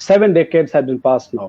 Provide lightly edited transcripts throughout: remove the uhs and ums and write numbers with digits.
7 decades have been passed now.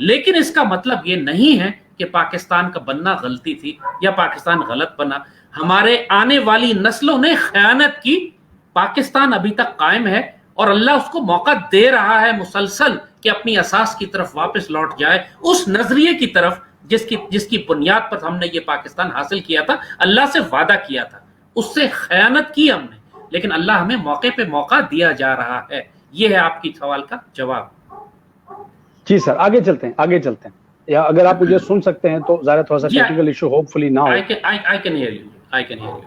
لیکن اس کا مطلب یہ نہیں ہے کہ پاکستان کا بننا غلطی تھی یا پاکستان غلط بنا. ہمارے آنے والی نسلوں نے خیانت کی. پاکستان ابھی تک قائم ہے اور اللہ اس کو موقع دے رہا ہے مسلسل کہ اپنی اساس کی طرف واپس لوٹ جائے, اس نظریے کی طرف جس کی بنیاد پر ہم نے یہ پاکستان حاصل کیا تھا. اللہ سے وعدہ کیا تھا, اس سے خیانت کی ہم نے, لیکن اللہ ہمیں موقع پہ موقع دیا جا رہا ہے. یہ ہے آپ کی سوال کا جواب. جی سر, آگے چلتے ہیں, یا اگر آپ مجھے سن سکتے ہیں تو ظاہر تھوڑا سا ٹیکنیکل ایشو ہوپ فلی نہ ہو. I can hear you.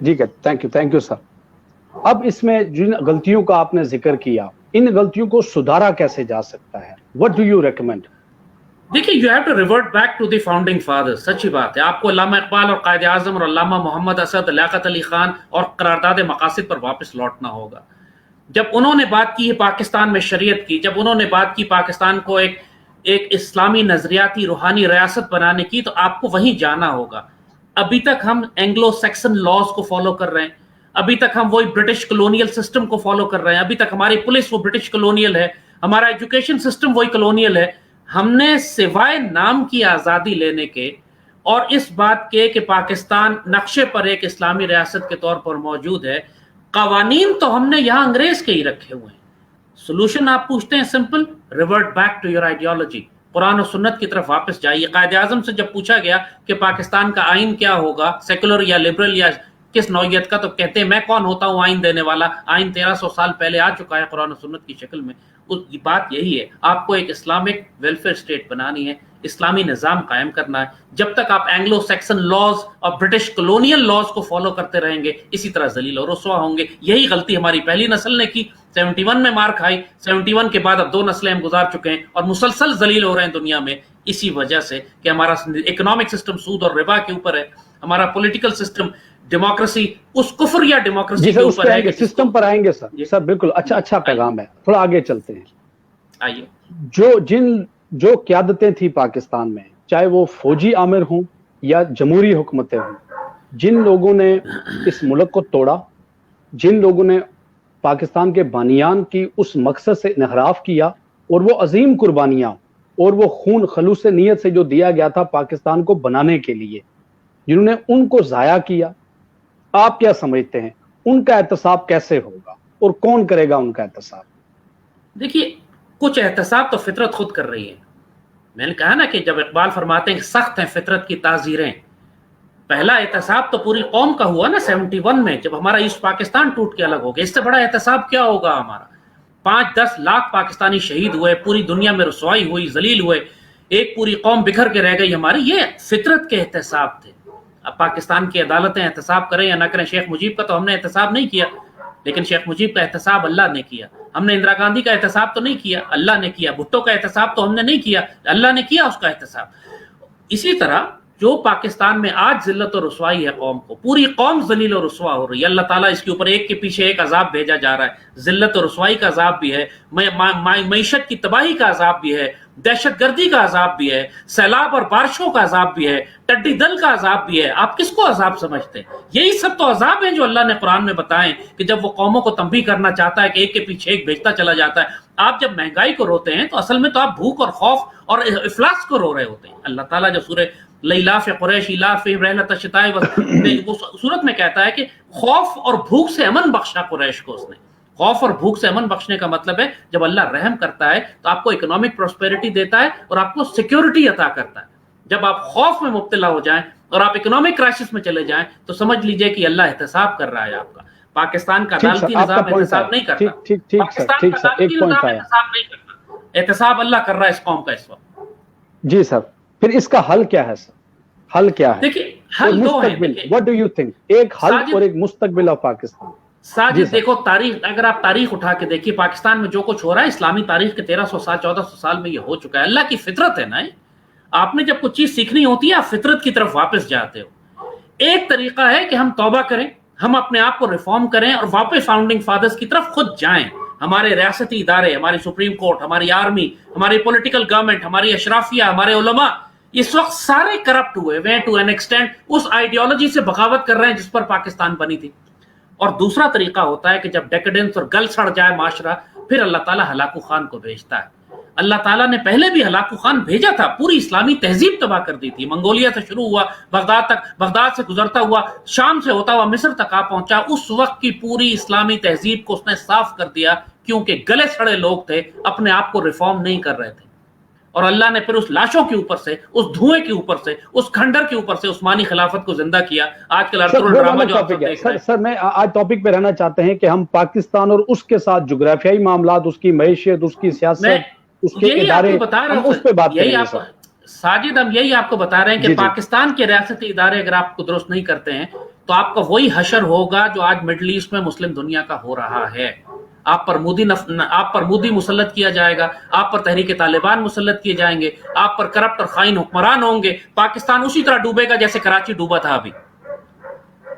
جی تھینک یو سر. اب اس میں جن غلطیوں کا آپ نے ذکر کیا, ان غلطیوں کو سدھارا کیسے جا سکتا ہے؟ What do you recommend? دیکھیے, you have to revert back to the founding fathers. سچی بات ہے, آپ کو علامہ اقبال اور قائد اعظم اور علامہ محمد اسد, لیاقت علی خان اور قرارداد مقاصد پر واپس لوٹنا ہوگا. جب انہوں نے بات کی پاکستان میں شریعت کی, جب انہوں نے بات کی پاکستان کو ایک اسلامی نظریاتی روحانی ریاست بنانے کی, تو آپ کو وہیں جانا ہوگا. ابھی تک ہم اینگلو سیکسن لاز کو فالو کر رہے ہیں, ابھی تک ہم وہی برٹش کلونیل سسٹم کو فالو کر رہے ہیں, ابھی تک ہماری پولیس وہ برٹش کلونیل ہے, ہمارا ایجوکیشن سسٹم وہی کلونیل ہے. ہم نے سوائے نام کی آزادی لینے کے اور اس بات کے کہ پاکستان نقشے پر ایک اسلامی ریاست کے طور پر موجود ہے, قوانین تو ہم نے یہاں انگریز کے ہی رکھے ہوئے ہیں. سولوشن آپ پوچھتے ہیں simple, revert back to your ideology, Quran و سنت کی طرف واپس جائیے. قائد اعظم سے جب پوچھا گیا کہ پاکستان کا آئین کیا ہوگا, سیکولر یا لبرل یا کس نوعیت کا, تو کہتے ہیں میں کون ہوتا ہوں آئین دینے والا, آئین 1300 سال پہلے آ چکا ہے قرآن و سنت کی شکل میں. بات یہی ہے, آپ کو ایک اسلامک ویلفیئر اسٹیٹ بنانی ہے, اسلامی نظام قائم کرنا ہے. جب تک آپ اینگلو سیکسن لاز اور برٹش کلونیل لاز کو فالو کرتے رہیں گے, اسی طرح ذلیل اور رسوا ہوں گے. یہی غلطی ہماری پہلی نسل نے کی, 71 میں مار کھائی. 71 کے بعد اب 2 نسلیں ہم گزار چکے ہیں اور مسلسل ذلیل ہو رہے ہیں دنیا میں, اسی وجہ سے کہ ہمارا اکنامک سسٹم سود اور ربا کے اوپر ہے, ہمارا پولیٹیکل سسٹم ڈیموکریسی اس کفر یا ڈیموکریسی کے اوپر ہے. سسٹم پر آئیں گے سر. سر بالکل اچھا پیغام ہے, تھوڑا آگے چلتے ہیں. آئیے. جو قیادتیں تھی پاکستان میں, چاہے وہ فوجی آمر ہوں یا جمہوری حکومتیں ہوں, جن لوگوں نے اس ملک کو توڑا, جن لوگوں نے پاکستان کے بانیان کی اس مقصد سے انحراف کیا, اور وہ عظیم قربانیاں اور وہ خون خلوص نیت سے جو دیا گیا تھا پاکستان کو بنانے کے لیے, جنہوں نے ان کو ضائع کیا, آپ کیا سمجھتے ہیں ان کا احتساب کیسے ہوگا اور کون کرے گا ان کا احتساب؟ دیکھیے, کچھ احتساب تو فطرت خود کر رہی ہے. میں نے کہا نا کہ جب اقبال فرماتے ہیں کہ سخت ہیں فطرت کی تعزیریں, پہلا احتساب تو پوری قوم کا ہوا نا 71 میں, جب ہمارا ایسٹ پاکستان ٹوٹ کے الگ ہو گیا. اس سے بڑا احتساب کیا ہوگا ہمارا؟ 5-10 لاکھ پاکستانی شہید ہوئے, پوری دنیا میں رسوائی ہوئی, ذلیل ہوئے, ایک پوری قوم بکھر کے رہ گئی ہماری. یہ فطرت کے احتساب تھے. اب پاکستان کی عدالتیں احتساب کریں یا نہ کریں, شیخ مجیب کا تو ہم نے احتساب نہیں کیا, لیکن شیخ مجیب کا احتساب اللہ نے کیا. ہم نے اندرا گاندھی کا احتساب تو نہیں کیا, اللہ نے کیا. بھٹو کا احتساب تو ہم نے نہیں کیا, اللہ نے کیا اس کا احتساب. اسی طرح جو پاکستان میں آج ذلت و رسوائی ہے قوم کو, پوری قوم ذلیل و رسوا ہو رہی ہے. اللہ تعالیٰ اس کے اوپر ایک کے پیچھے ایک عذاب بھیجا جا رہا ہے. ذلت و رسوائی کا عذاب بھی ہے, معیشت کی تباہی کا عذاب بھی ہے, دہشت گردی کا عذاب بھی ہے, سیلاب اور بارشوں کا عذاب بھی ہے, ٹڈی دل کا عذاب بھی ہے. آپ کس کو عذاب سمجھتے ہیں؟ یہی سب تو عذاب ہیں جو اللہ نے قرآن میں بتائیں کہ جب وہ قوموں کو تنبیہ کرنا چاہتا ہے کہ ایک کے پیچھے ایک بھیجتا چلا جاتا ہے. آپ جب مہنگائی کو روتے ہیں تو اصل میں تو آپ بھوک اور خوف اور افلاس کو رو رہے ہوتے ہیں. اللہ تعالیٰ جو سورہ لیلاف قریش ایلافہم رحلۃ الشتاء وہ سورت میں کہتا ہے کہ خوف اور بھوک سے امن بخشا قریش کو. اس نے خوف اور بھوک سے امن بخشنے کا مطلب ہے جب اللہ رحم کرتا ہے تو آپ کو اکنامک پراسپیرٹی دیتا ہے اور آپ کو سیکیورٹی عطا کرتا ہے. جب آپ خوف میں مبتلا ہو جائیں اور آپ اکنامک کرائسس میں چلے جائیں تو سمجھ لیجئے کہ اللہ احتساب کر رہا ہے آپ کا. پاکستان کا عدالتی نظام احتساب نہیں کرتا, پاکستان کا عدالتی نظام احتساب نہیں کرتا, احتساب اللہ کر رہا ہے اس قوم کا اس وقت. جی سر, پھر اس کا حل کیا ہے سر؟ حل کیا ہے؟ دیکھیے, حل دو ہے. What do you think? ایک حل اور ایک مستقبل آف پاکستان. ساجد دیکھو تاریخ, اگر آپ تاریخ اٹھا کے دیکھیے پاکستان میں جو کچھ ہو رہا ہے اسلامی تاریخ کے 1300 سال 1400 سال میں یہ ہو چکا ہے. اللہ کی فطرت ہے نا, آپ نے جب کچھ چیز سیکھنی ہوتی ہے آپ فطرت کی طرف واپس جاتے ہو. ایک طریقہ ہے کہ ہم توبہ کریں, ہم اپنے آپ کو ریفارم کریں اور واپس فاؤنڈنگ فادرز کی طرف خود جائیں. ہمارے ریاستی ادارے, ہماری سپریم کورٹ, ہماری آرمی, ہماری پولیٹیکل گورنمنٹ, ہماری اشرافیہ, ہمارے علماء اس وقت سارے کرپٹ ہوئے ہیں ٹو این ایکسٹینٹ, اس آئیڈیالوجی سے بغاوت کر رہے ہیں جس پر پاکستان بنی تھی. اور دوسرا طریقہ ہوتا ہے کہ جب ڈیکیڈنس اور گل سڑ جائے معاشرہ, پھر اللہ تعالیٰ ہلاکو خان کو بھیجتا ہے. اللہ تعالیٰ نے پہلے بھی ہلاکو خان بھیجا تھا, پوری اسلامی تہذیب تباہ کر دی تھی. منگولیا سے شروع ہوا بغداد تک, بغداد سے گزرتا ہوا شام سے ہوتا ہوا مصر تک آ پہنچا. اس وقت کی پوری اسلامی تہذیب کو اس نے صاف کر دیا, کیونکہ گلے سڑے لوگ تھے, اپنے آپ کو ریفارم نہیں کر رہے تھے. اور اللہ نے پھر اس لاشوں کے اوپر سے, اس دھوئیں کے اوپر سے, اس کھنڈر کے اوپر سے عثمانی خلافت کو زندہ کیا. آج کل ارطغرل ڈرامہ جو آپ دیکھ رہے ہیں. سر میں آج ٹاپک پہ رہنا چاہتے ہیں کہ ہم پاکستان اور اس کے ساتھ جغرافیائی معاملات, اس کی معیشت, اس کی سیاست, اس کے ادارے, ہم اس پہ بات کریں گے. ساجد ہم یہی آپ کو بتا رہے ہیں کہ پاکستان کے ریاستی ادارے اگر آپ کو درست نہیں کرتے ہیں تو آپ کا وہی حشر ہوگا جو آج مڈل ایسٹ میں مسلم دنیا کا ہو رہا ہے. آپ پر مودی مسلط کیا جائے گا, آپ پر تحریک طالبان مسلط کیے جائیں گے, آپ پر کرپٹ اور خائن حکمران ہوں گے. پاکستان اسی طرح ڈوبے گا جیسے کراچی ڈوبا تھا ابھی.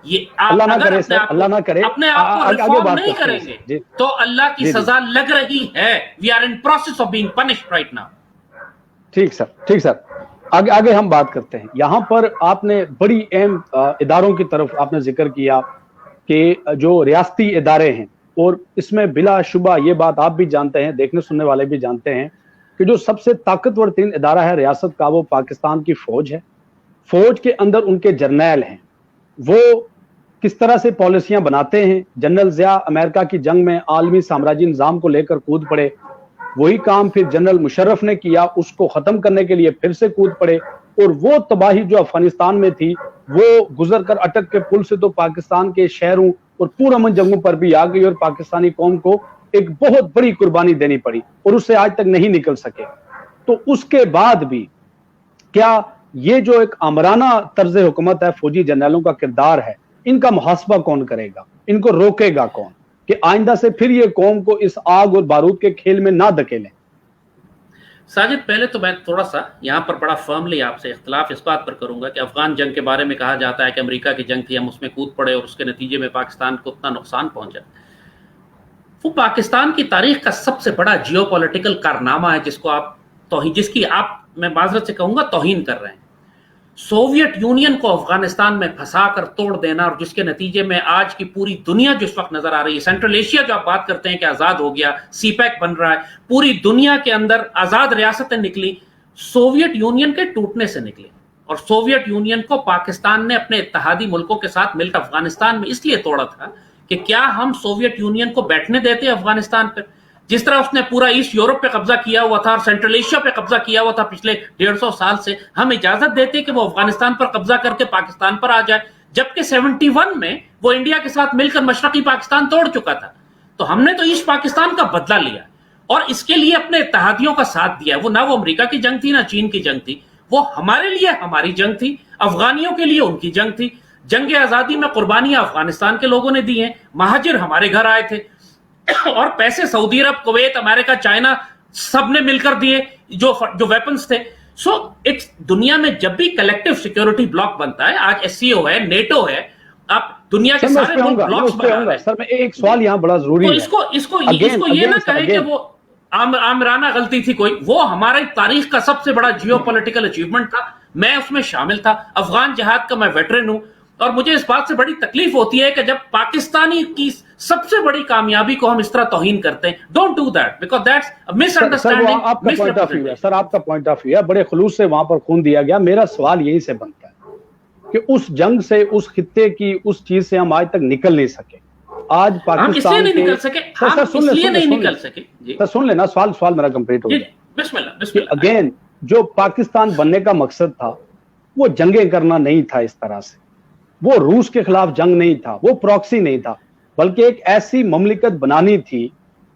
یہ اللہ نہ کرے سر, اللہ نہ کرے, اپنے آپ کو ریفارم نہیں کریں گے تو اللہ کی سزا لگ رہی ہے. We are in process of being punished right now. ٹھیک سر, ٹھیک سر, آگے ہم بات کرتے ہیں. یہاں پر آپ نے بڑی اہم اداروں کی طرف آپ نے ذکر کیا کہ جو ریاستی ادارے ہیں, اور اس میں بلا شبہ یہ بات آپ بھی جانتے ہیں, دیکھنے سننے والے بھی جانتے ہیں کہ جو سب سے طاقتور ترین ادارہ ہے ریاست کا وہ پاکستان کی فوج ہے. فوج کے اندر ان کے جرنیل ہیں, وہ کس طرح سے پالیسیاں بناتے ہیں. جنرل ضیاء امریکہ کی جنگ میں عالمی سامراجی نظام کو لے کر کود پڑے, وہی کام پھر جنرل مشرف نے کیا, اس کو ختم کرنے کے لیے پھر سے کود پڑے, اور وہ تباہی جو افغانستان میں تھی وہ گزر کر اٹک کے پل سے تو پاکستان کے شہروں اور پورا من جنگوں پر بھی آ گئی, اور پاکستانی قوم کو ایک بہت بڑی قربانی دینی پڑی, اور اس سے آج تک نہیں نکل سکے. تو اس کے بعد بھی کیا یہ جو ایک آمرانہ طرز حکومت ہے, فوجی جنرلوں کا کردار ہے, ان کا محاسبہ کون کرے گا, ان کو روکے گا کون کہ آئندہ سے پھر یہ قوم کو اس آگ اور بارود کے کھیل میں نہ دھکیلیں؟ ساجد پہلے تو میں تھوڑا سا یہاں پر بڑا فرملی آپ سے اختلاف اس بات پر کروں گا کہ افغان جنگ کے بارے میں کہا جاتا ہے کہ امریکہ کی جنگ تھی, ہم اس میں کود پڑے اور اس کے نتیجے میں پاکستان کو اتنا نقصان پہنچا. وہ پاکستان کی تاریخ کا سب سے بڑا جیو پولیٹیکل کارنامہ ہے جس کی آپ میں معذرت سے کہوں گا توہین کر رہے ہیں. سوویت یونین کو افغانستان میں پھنسا کر توڑ دینا, اور جس کے نتیجے میں آج کی پوری دنیا جو اس وقت نظر آ رہی ہے, سینٹرل ایشیا جو آپ بات کرتے ہیں کہ آزاد ہو گیا, سی پیک بن رہا ہے, پوری دنیا کے اندر آزاد ریاستیں نکلی, سوویت یونین کے ٹوٹنے سے نکلی. اور سوویت یونین کو پاکستان نے اپنے اتحادی ملکوں کے ساتھ مل کر افغانستان میں اس لیے توڑا تھا کہ کیا ہم سوویت یونین کو بیٹھنے دیتے افغانستان پر, جس طرح اس نے پورا ایسٹ یورپ پہ قبضہ کیا ہوا تھا اور سینٹرل ایشیا پہ قبضہ کیا ہوا تھا پچھلے 150 سال سے, ہم اجازت دیتے کہ وہ افغانستان پر قبضہ کر کے پاکستان پر آ جائے, جبکہ 71 میں وہ انڈیا کے ساتھ مل کر مشرقی پاکستان توڑ چکا تھا. تو ہم نے تو ایسٹ پاکستان کا بدلہ لیا اور اس کے لیے اپنے اتحادیوں کا ساتھ دیا. وہ نہ وہ امریکہ کی جنگ تھی نہ چین کی جنگ تھی, وہ ہمارے لیے ہماری جنگ تھی, افغانیوں کے لیے ان کی جنگ تھی. جنگ آزادی میں قربانیاں افغانستان کے لوگوں نے دی ہیں, مہاجر ہمارے گھر آئے تھے, اور پیسے سعودی عرب, کویت, امریکہ, چائنا سب نے مل کر دیے جو ویپنز تھے. سو ایک دنیا میں جب بھی کلیکٹیو سیکیورٹی بلاک بنتا ہے, آج ایس سی او ہے, نیٹو ہے, آپ دنیا کے سارے بلاکس بنا رہے ہیں. سر میں ایک سوال یہاں بڑا ضروری ہے, اس کو یہ نہ کہیں کہ وہ آمرانہ غلطی تھی کوئی, وہ ہماری تاریخ کا سب سے بڑا جیو پولیٹیکل اچیومنٹ تھا, میں اس میں شامل تھا. افغان جہاد کا میں ویٹرن ہوں, اور مجھے اس بات سے بڑی تکلیف ہوتی ہے کہ جب پاکستانی کی سب سے بڑی کامیابی کو ہم اس طرح توہین کرتے ہیں. Don't do that because that's misunderstanding. Sir آپ کا پوائنٹ آف ویو ہے, بڑے خلوص سے وہاں پر خون دیا گیا. میرا سوال یہی سے بنتا ہے کہ اس جنگ سے, اس خطے کی اس چیز سے ہم آج تک نکل نہیں سکے. آج پاکستان نہیں نکل سکے, اس لیے نہیں نکل سکے. سر سن لینا, سوال میرا کمپلیٹ ہو گیا. بسم اللہ. اگین جو پاکستان بننے کا مقصد تھا وہ جنگیں کرنا نہیں تھا اس طرح سے, وہ روس کے خلاف جنگ نہیں تھا, وہ پراکسی نہیں تھا, بلکہ ایک ایسی مملکت بنانی تھی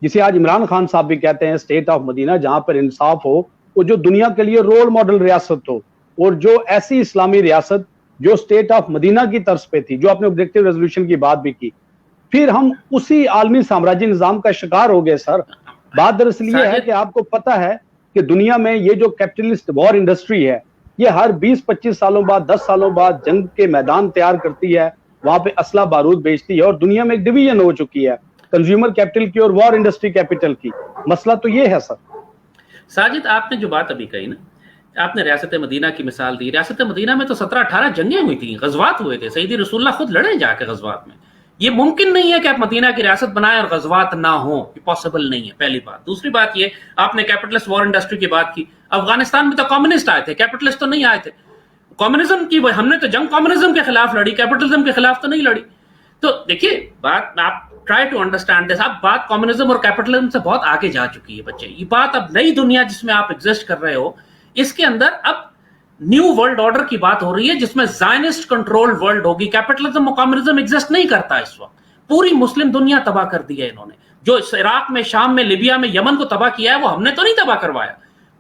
جسے آج عمران خان صاحب بھی کہتے ہیں اسٹیٹ آف مدینہ, جہاں پر انصاف ہو, وہ جو دنیا کے لیے رول ماڈل ریاست ہو, اور جو ایسی اسلامی ریاست جو اسٹیٹ آف مدینہ کی طرز پہ تھی, جو آپ نے آبجیکٹیو ریزولوشن کی بات بھی کی. پھر ہم اسی عالمی سامراجی نظام کا شکار ہو گئے. سر بات دراصل یہ ہے کہ آپ کو پتہ ہے کہ دنیا میں یہ جو کیپٹلسٹ وار انڈسٹری ہے, یہ ہر 20-25 سالوں بعد, 10 سالوں بعد جنگ کے میدان تیار کرتی ہے, وہاں پہ اسلحہ بارود بیچتی ہے, اور دنیا میں ایک ڈویژن ہو چکی ہے کنزیومر کیپٹل کی اور وار انڈسٹری کیپٹل کی. مسئلہ تو یہ ہے. سر ساجد آپ نے جو بات ابھی کہی نا, آپ نے ریاست مدینہ کی مثال دی. ریاست مدینہ میں تو 17-18 جنگیں ہوئی تھیں, غزوات ہوئے تھے, سیدی رسول اللہ خود لڑے جا کے غزوات میں. یہ ممکن نہیں ہے کہ آپ مدینہ کی ریاست بنائیں اور غزوات نہ ہوں، یہ پاسبل نہیں ہے، پہلی بات۔ دوسری بات یہ، آپ نے کیپٹلسٹ وار انڈسٹری کی بات کی، افغانستان میں تو کمیونسٹ آئے تھے، کیپٹلسٹ تو نہیں آئے تھے۔ کمیونزم کی ہم نے تو جنگ کمیونزم کے خلاف لڑی، کیپٹلزم کے خلاف تو نہیں لڑی۔ تو دیکھیے بات، آپ ٹرائی ٹو انڈرسٹینڈ دس، اب بات کمیونزم اور کیپٹلزم سے بہت آگے جا چکی ہے بچے، یہ بات اب نئی دنیا جس میں آپ ایگزسٹ کر رہے ہو، اس کے اندر اب نیو ورلڈ آرڈر کی بات ہو رہی ہے جس میں زائنسٹ کنٹرول ورلڈ ہوگی۔ کیپٹلزم اور کمیونزم ایگزسٹ نہیں کرتا اس وقت، پوری مسلم دنیا تباہ کر دی ہے انہوں نے، جو عراق میں، شام میں، لیبیا میں، یمن کو تباہ کیا ہے وہ ہم نے تو نہیں تباہ کروایا،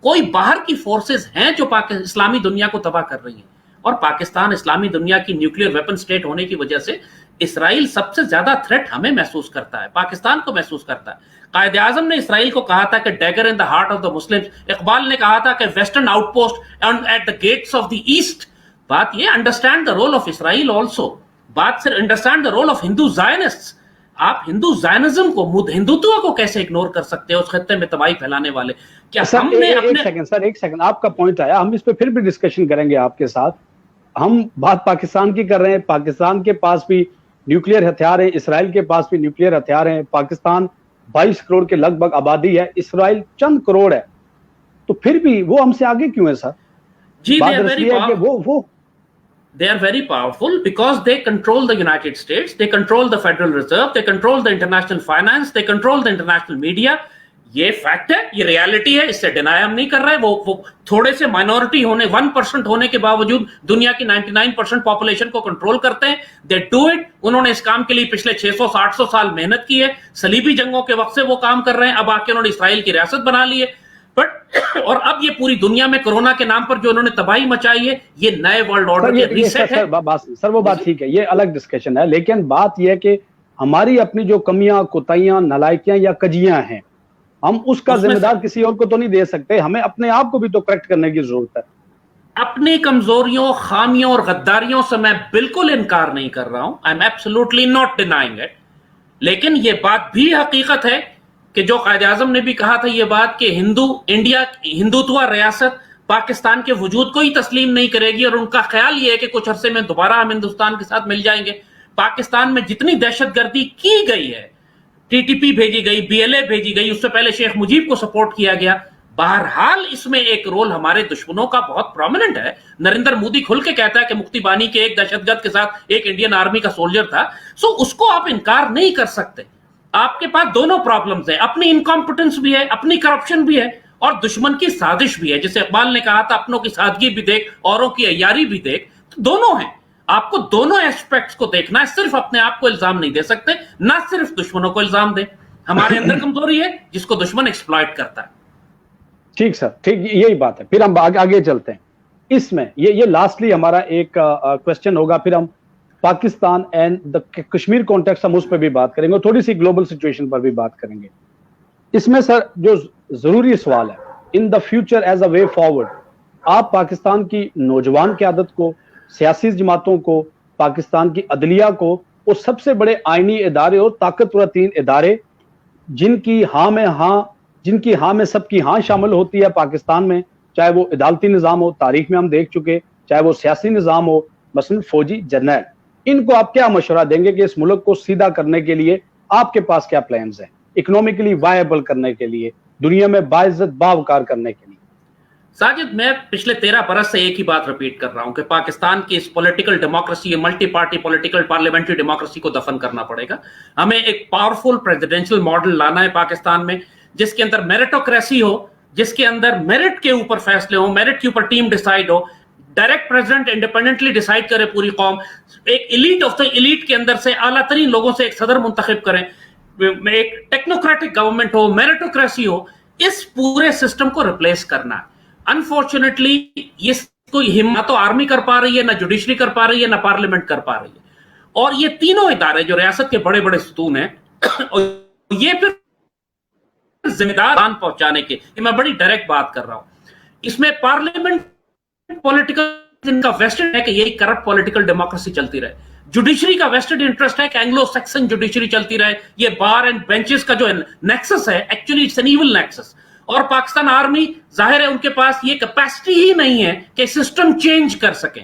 کوئی باہر کی فورسز ہیں جو اسلامی دنیا کو تباہ کر رہی ہیں۔ اور پاکستان اسلامی دنیا کی نیوکلیئر ویپن سٹیٹ ہونے کی وجہ سے اسرائیل سب سے زیادہ تھریٹ ہمیں محسوس کرتا ہے، پاکستان کو محسوس کرتا ہے۔ قائد اعظم نے اسرائیل کو کہا تھا کہ dagger in the heart of the Muslims, Iqbal نے کہا تھا کہ western outpost at the gates of the east. بات یہ understand the role of Israel also, بات صرف understand the role of Hindu Zionist. آپ ہندو زائنزم کو، ہندوتوا کو کیسے اگنور کر سکتے ہو اس خطے میں تباہی پھیلانے والے؟ کیا ہم نے ایک سیکنڈ آپ کا پوائنٹ آیا، ہم اس پہ پھر بھی ڈسکشن کریں گے آپ کے ساتھ۔ ہم بات پاکستان کی کر رہے ہیں، پاکستان کے پاس بھی نیوکلیئر ہتھیار ہیں، اسرائیل کے پاس بھی نیوکلیئر ہتھیار ہیں۔ پاکستان 22 کروڑ کے لگ بھگ آبادی ہے، اسرائیل چند کروڑ ہے، تو پھر بھی وہ ہم سے آگے کیوں ہے سر؟ جی they are very powerful because they control the United States, they control the Federal Reserve, they control the international finance, they control the international media۔ یہ فیکٹ ہے، یہ ریالٹی ہے، اس سے ڈینائی ہم نہیں کر رہے۔ وہ تھوڑے سے مائنورٹی ہونے، 1% ہونے کے باوجود دنیا کی 99% پاپولیشن کو کنٹرول کرتے ہیں۔ دے ڈو اٹ، انہوں نے اس کام کے لیے پچھلے 600-800 سال محنت کی ہے، صلیبی جنگوں کے وقت سے وہ کام کر رہے ہیں، اب آ کے انہوں نے اسرائیل کی ریاست بنا لی ہے۔ اور اب یہ پوری دنیا میں کورونا کے نام پر جو انہوں نے تباہی مچائی ہے، یہ نئے ورلڈ آرڈر کے ریسیٹ ہے۔ سر وہ بات ٹھیک ہے، یہ الگ ڈسکشن ہے، لیکن بات یہ ہے کہ ہماری اپنی جو کمیاں، کوتاہیاں، نالائکیاں یا کجیاں ہیں، ہم اس کا ذمہ دار کسی اور کو تو نہیں دے سکتے، ہمیں اپنے آپ کو بھی تو کریکٹ کرنے کی ضرورت ہے۔ اپنی کمزوریوں، خامیوں اور غداریوں سے میں بالکل انکار نہیں کر رہا ہوں، I am absolutely not denying it, لیکن یہ بات بھی حقیقت ہے کہ جو قائد اعظم نے بھی کہا تھا یہ بات کہ ہندوتوا ریاست پاکستان کے وجود کو ہی تسلیم نہیں کرے گی، اور ان کا خیال یہ ہے کہ کچھ عرصے میں دوبارہ ہم ہندوستان کے ساتھ مل جائیں گے۔ پاکستان میں جتنی دہشت گردی کی گئی ہے، ٹی ٹی پی بھیجی گئی، بی ایل اے بھیجی گئی، اس سے پہلے شیخ مجیب کو سپورٹ کیا گیا، بہرحال اس میں ایک رول ہمارے دشمنوں کا بہت پرومیننٹ ہے۔ نریندر مودی کھل کے کہتا ہے کہ مفتی بانی کے ایک دہشت گرد کے ساتھ ایک انڈین آرمی کا سولجر تھا، سو اس کو آپ انکار نہیں کر سکتے۔ آپ کے پاس دونوں پرابلمز ہیں، اپنی انکمپٹنس بھی ہے، اپنی کرپشن بھی ہے، اور دشمن کی سازش بھی ہے۔ جسے اقبال نے کہا تھا اپنوں کی سادگی بھی دیکھ، اوروں کی عیاری بھی دیکھ، تو دونوں ہیں۔ آپ کو دونوں ایسپیکٹس کو دیکھنا ہے، صرف اپنے آپ کو الزام نہیں دے سکتے، نہ صرف دشمنوں کو الزام دیں۔ ہمارے اندر کمزوری ہے جس کو دشمن ایکسپلائٹ کرتا ہے۔ ٹھیک سر، ٹھیک، یہی بات ہے۔ پھر ہم آگے چلتے ہیں اس میں، یہ لاسٹلی ہمارا ایک کوشچن ہوگا، پھر ہم Pakistan and the Kashmir context ہم اس پہ بھی بات کریں گے، تھوڑی سی گلوبل سچویشن پر بھی بات کریں گے۔ اس میں سر جو ضروری سوال ہے، in the future is a way forward, آپ پاکستان کی نوجوان قیادت کو، سیاسی جماعتوں کو، پاکستان کی عدلیہ کو، وہ سب سے بڑے آئینی ادارے اور طاقتور ترین ادارے جن کی ہاں میں سب کی ہاں شامل ہوتی ہے پاکستان میں، چاہے وہ عدالتی نظام ہو، تاریخ میں ہم دیکھ چکے، چاہے وہ سیاسی نظام ہو، مثلا فوجی جرنیل، ان کو آپ کیا مشورہ دیں گے کہ اس ملک کو سیدھا کرنے کے لیے آپ کے پاس کیا پلانز ہیں، اکنومکلی وائبل کرنے کے لیے، دنیا میں باعزت باوقار کرنے کے لیے؟ ساجد، میں پچھلے 13 برس سے ایک ہی بات ریپیٹ کر رہا ہوں کہ پاکستان کی اس پولیٹیکل ڈیموکریسی، یہ multi party political parliamentary democracy کو دفن کرنا پڑے گا۔ ہمیں ایک پاورفل پریزیڈنشل ماڈل لانا ہے پاکستان میں، جس کے اندر میرٹوکریسی ہو، جس کے اندر میرٹ کے اوپر فیصلے ہو، میرٹ کے اوپر ٹیم ڈیسائیڈ ہو، ڈائریکٹ پریزیڈنٹ انڈیپینڈنٹلی ڈیسائیڈ کرے پوری قوم، ایک ایلیٹ آف دا ایلیٹ کے اندر سے اعلیٰ ترین لوگوں سے ایک صدر منتخب کریں، ایک ٹیکنوکریٹک گورنمنٹ ہو، میرٹوکریسی ہو۔ اس پورے سسٹم کو ریپلیس کرنا ہے۔ انفارچونیٹلی یہ کوئی نہ تو آرمی کر پا رہی ہے، نہ جوڈیشری کر پا رہی ہے، نہ پارلیمنٹ کر پا رہی ہے، اور یہ تینوں ادارے جو ریاست کے بڑے بڑے ستون ہیں، یہ پھر ذمہ دار پہنچانے کے، میں بڑی ڈائریکٹ بات کر رہا ہوں، اس میں پارلیمنٹ پولیٹیکل ان کا ویسٹڈ ہے کہ یہی کرپٹ پولیٹیکل ڈیموکریسی چلتی رہے، جوڈیشری کا ویسٹڈ انٹرسٹ ہے کہ اینگلو سیکسن جوڈیشری چلتی رہے، یہ بار اینڈ بینچز کا جو نیکسس ہے، actually it's an evil nexus, اور پاکستان آرمی ظاہر ہے ان کے پاس یہ کیپیسٹی ہی نہیں ہے کہ سسٹم چینج کر سکیں۔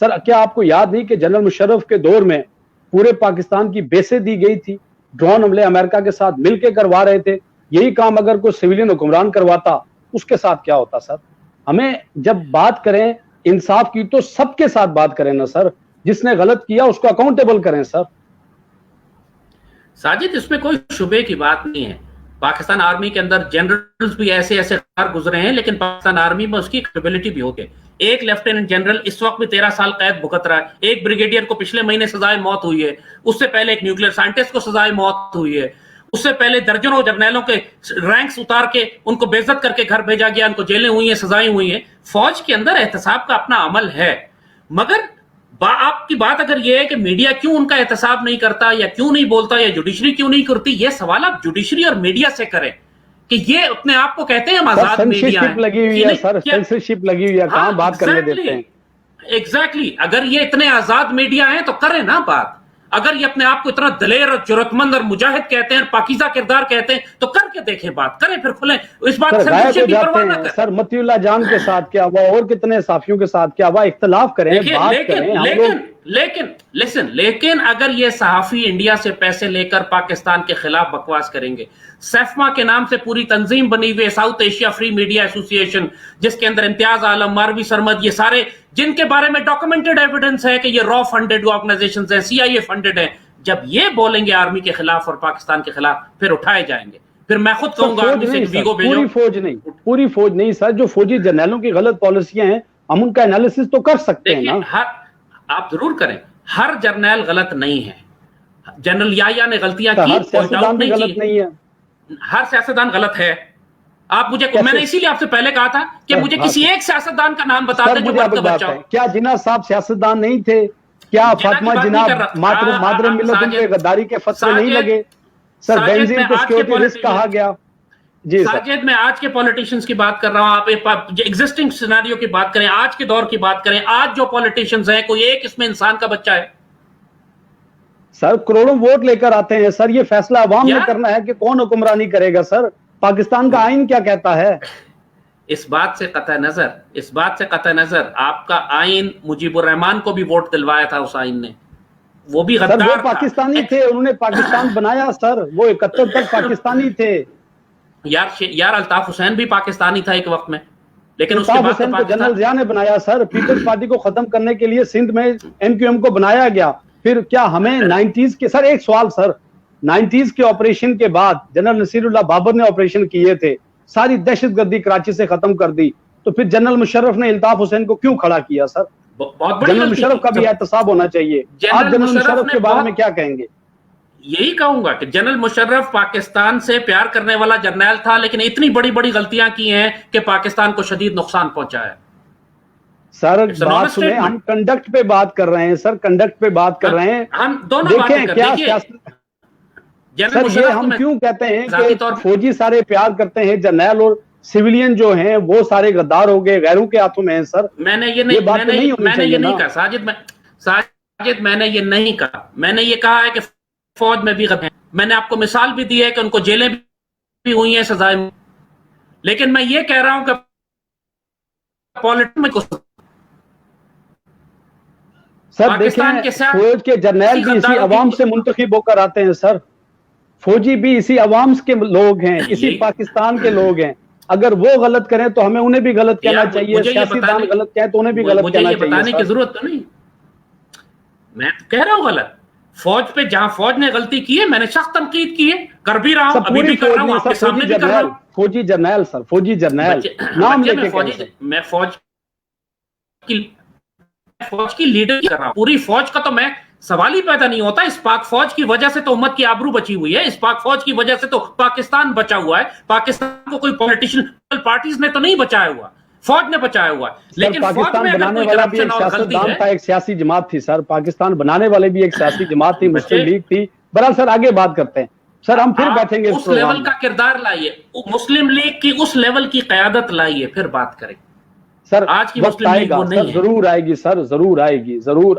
سر کیا آپ کو یاد نہیں کہ جنرل مشرف کے دور میں پورے پاکستان کی بیسیں دی گئی تھی, ڈرون حملے امریکہ کے ساتھ مل کے کروا رہے تھے, یہی کام اگر کوئی سویلین حکمران کرواتا اس کے ساتھ کیا ہوتا سر؟ ہمیں جب بات کریں انصاف کی تو سب کے ساتھ بات کریں نا سر, جس نے غلط کیا اس کو اکاؤنٹیبل کریں سر. ساجد اس میں کوئی شبے کی بات نہیں ہے, پاکستان آرمی کے اندر جنرلز بھی ایسے گزرے ہیں, لیکن پاکستان آرمی میں اس کی کیپیبلٹی بھی ہوگی. ایک لیفٹیننٹ جنرل اس وقت بھی 13 سال قید بھگت رہا ہے, ایک بریگیڈیئر کو پچھلے مہینے سزائے موت ہوئی ہے, اس سے پہلے ایک نیوکلیئر سائنٹسٹ کو سزائے موت ہوئی ہے, اس سے پہلے درجنوں جرنیلوں کے رینکس اتار کے ان کو بے عزت کر کے گھر بھیجا گیا, ان کو جیلیں ہوئی ہیں, سزائیں ہوئی ہیں. فوج کے اندر احتساب کا اپنا عمل ہے, مگر آپ کی بات اگر یہ ہے کہ میڈیا کیوں ان کا احتساب نہیں کرتا یا کیوں نہیں بولتا یا جوڈیشری کیوں نہیں کرتی, یہ سوال آپ جوڈیشری اور میڈیا سے کریں کہ یہ اپنے آپ کو کہتے ہیں ہم آزاد میڈیا ہیں. لگی ہوئی ہے سر, سینسرشپ لگی ہوئی ہے, کہاں بات کرنے دیتے ہیں. ایگزیکٹلی, اگر یہ اتنے آزاد میڈیا ہیں تو کریں نا بات. اگر یہ اپنے آپ کو اتنا دلیر اور جرأت مند اور مجاہد کہتے ہیں اور پاکیزہ کردار کہتے ہیں تو کر کے دیکھیں, بات کریں, پھر کھلیں اس بات سے. سر متی اللہ جان کے ساتھ کیا ہوا اور کتنے صحافیوں کے ساتھ کیا ہوا, اختلاف کریں, بات کریں. لیکن اگر یہ صحافی انڈیا سے پیسے لے کر پاکستان کے خلاف بکواس کریں گے, سیفما کے نام سے پوری تنظیم بنی ہوئی ہے, ساؤتھ ایشیا فری میڈیا ایسوسی ایشن, جس کے اندر امتیاز عالم, ماروی سرمد, یہ سارے جن کے بارے میں ڈاکومنٹڈ ایویڈنس ہے کہ یہ را فنڈڈ آرگنائزیشنز ہیں, CIA فنڈڈ ہیں, جب یہ بولیں گے آرمی کے خلاف اور پاکستان کے خلاف پھر اٹھائے جائیں گے. پھر میں خود کہوں گا پوری فوج نہیں سر, جو فوجی جرنیلوں کی غلط پالیسیاں ہیں ہم ان کا انالیسس تو کر سکتے ہیں نا. آپ ضرور کریں, ہر جرنیل غلط نہیں ہے, جنرل یحییٰ نے غلطیاں کی, غلط نہیں ہے, ہر سیاستدان غلط ہے. آپ مجھے, میں نے اسی لیے آپ سے پہلے کہا تھا کہ مجھے کسی ایک سیاستدان کا نام بتا دیں جو مرد کا بچہ ہو. کیا جناح صاحب سیاستدان نہیں تھے؟ کیا فاطمہ جناح مادر ملت ان کے غداری کے فتوے نہیں لگے؟ سر بینزین کو سیکیورٹی رسک کہا گیا. جی ساجد, میں آج کے پولیٹیشینز کی بات کر رہا ہوں, آپ ایگزسٹنگ سیناریو کی بات کریں, آج کے دور کی بات کریں. آج جو پولیٹیشینز ہیں کوئی ایک اس میں انسان کا بچہ ہے؟ سر کروڑوں ووٹ لے کر آتے ہیں سر, یہ فیصلہ عوام نے کرنا ہے کہ کون حکمرانی کرے گا. سر پاکستان کا آئین کیا کہتا ہے؟ اس بات سے قطع نظر آپ کا آئین مجیب الرحمان کو بھی ووٹ دلوایا تھا, اس آئین نے, وہ بھی غدار تھا. وہ پاکستانی تھے, انہوں نے پاکستان بنایا سر, وہ 71 تک پاکستانی تھے. یار الطاف حسین بھی پاکستانی تھا ایک وقت میں, لیکن اس کے بعد حسین کو جنرل ضیاء نے بنایا سر. پیپلز پارٹی کو ختم کرنے کے لیے سندھ میں MQM کو بنایا گیا. پھر کیا ہمیں 90s کے, سر ایک سوال سر, 90s کے آپریشن کے بعد جنرل نصیر اللہ بابر نے آپریشن کیے تھے, ساری دہشت گردی کراچی سے ختم کر دی, تو پھر جنرل مشرف نے الطاف حسین کو کیوں کھڑا کیا سر؟ جنرل مشرف کا بھی احتساب ہونا چاہیے. آپ جنرل مشرف کے بارے میں کیا کہیں گے؟ یہی کہوں گا کہ جنرل مشرف پاکستان سے پیار کرنے والا جرنیل تھا, لیکن اتنی بڑی غلطیاں کی ہیں کہ پاکستان کو شدید نقصان پہنچا ہے. سر بات سنیں, ہم کنڈکٹ پہ بات کر رہے ہیں سر, کنڈکٹ پہ بات کر رہے ہیں. ہم دونوں باتیں کر رہے ہیں. سر یہ ہم کیوں کہتے ہیں کہ فوجی سارے پیار کرتے ہیں, جرنیل اور سیولین جو ہیں وہ سارے غدار ہو گئے, غیروں کے ہاتھوں میں ہیں سر. میں نے یہ نہیں کہا ساجد, میں نے یہ نہیں کہا. میں نے یہ کہا ہے کہ فوج میں بھی غدار ہیں. میں نے آپ کو مثال بھی دی ہے کہ ان کو جیلیں بھی ہوئی ہیں, سزائیں. لیکن میں یہ کہہ رہا ہوں کہ پولیٹکس میں سر دیکھیں, فوج کے جرنیل بھی اسی عوام سے منتخب ہو کر آتے ہیں سر, فوجی بھی اسی عوام کے لوگ ہیں, اسی پاکستان کے لوگ ہیں. اگر وہ غلط کریں تو ہمیں انہیں بھی غلط کہنا چاہیے, سیاستدان غلط کہیں تو انہیں بھی غلط کہنا چاہیے. مجھے یہ بتانے کی ضرورت تو نہیں, میں کہہ رہا ہوں غلط. فوج پہ جہاں فوج نے غلطی کی ہے میں نے سخت تنقید کی ہے, کر بھی رہا ہوں, ابھی بھی کر رہا ہوں, آپ کے سامنے بھی کر رہا ہوں. فوجی جرنیل سر, فوجی جرنیل نام لے کے میں فوج کی لیڈر کر رہا ہوں. پوری فوج کا تو میں سوال ہی پیدا نہیں ہوتا. اس پاک فوج کی وجہ سے تو امت کی آبرو بچی ہوئی ہے, اس پاک فوج کی وجہ سے تو پاکستان بچا ہوا ہے. پاکستان کو کوئی پولیٹیشین پارٹیز نے تو نہیں بچایا ہوا, فوج نے بچایا ہوا ہے. لیکن پاکستان بنانے والا بھی ایک سیاستدان تھا, ایک سیاسی جماعت تھی سر. پاقستان بنانے والے بھی ایک سیاسی جماعت تھی, مسلم لیگ تھی. بہرحال سر آگے بات کرتے ہیں. سر ہم پھر بیٹھیں گے اس لیول کا کردار لائیے, مسلم لیگ کی اس لیول کی قیادت لائیے, پھر بات کریں. سر آج کی وقت آئے گا سر, ضرور آئے گی سر, ضرور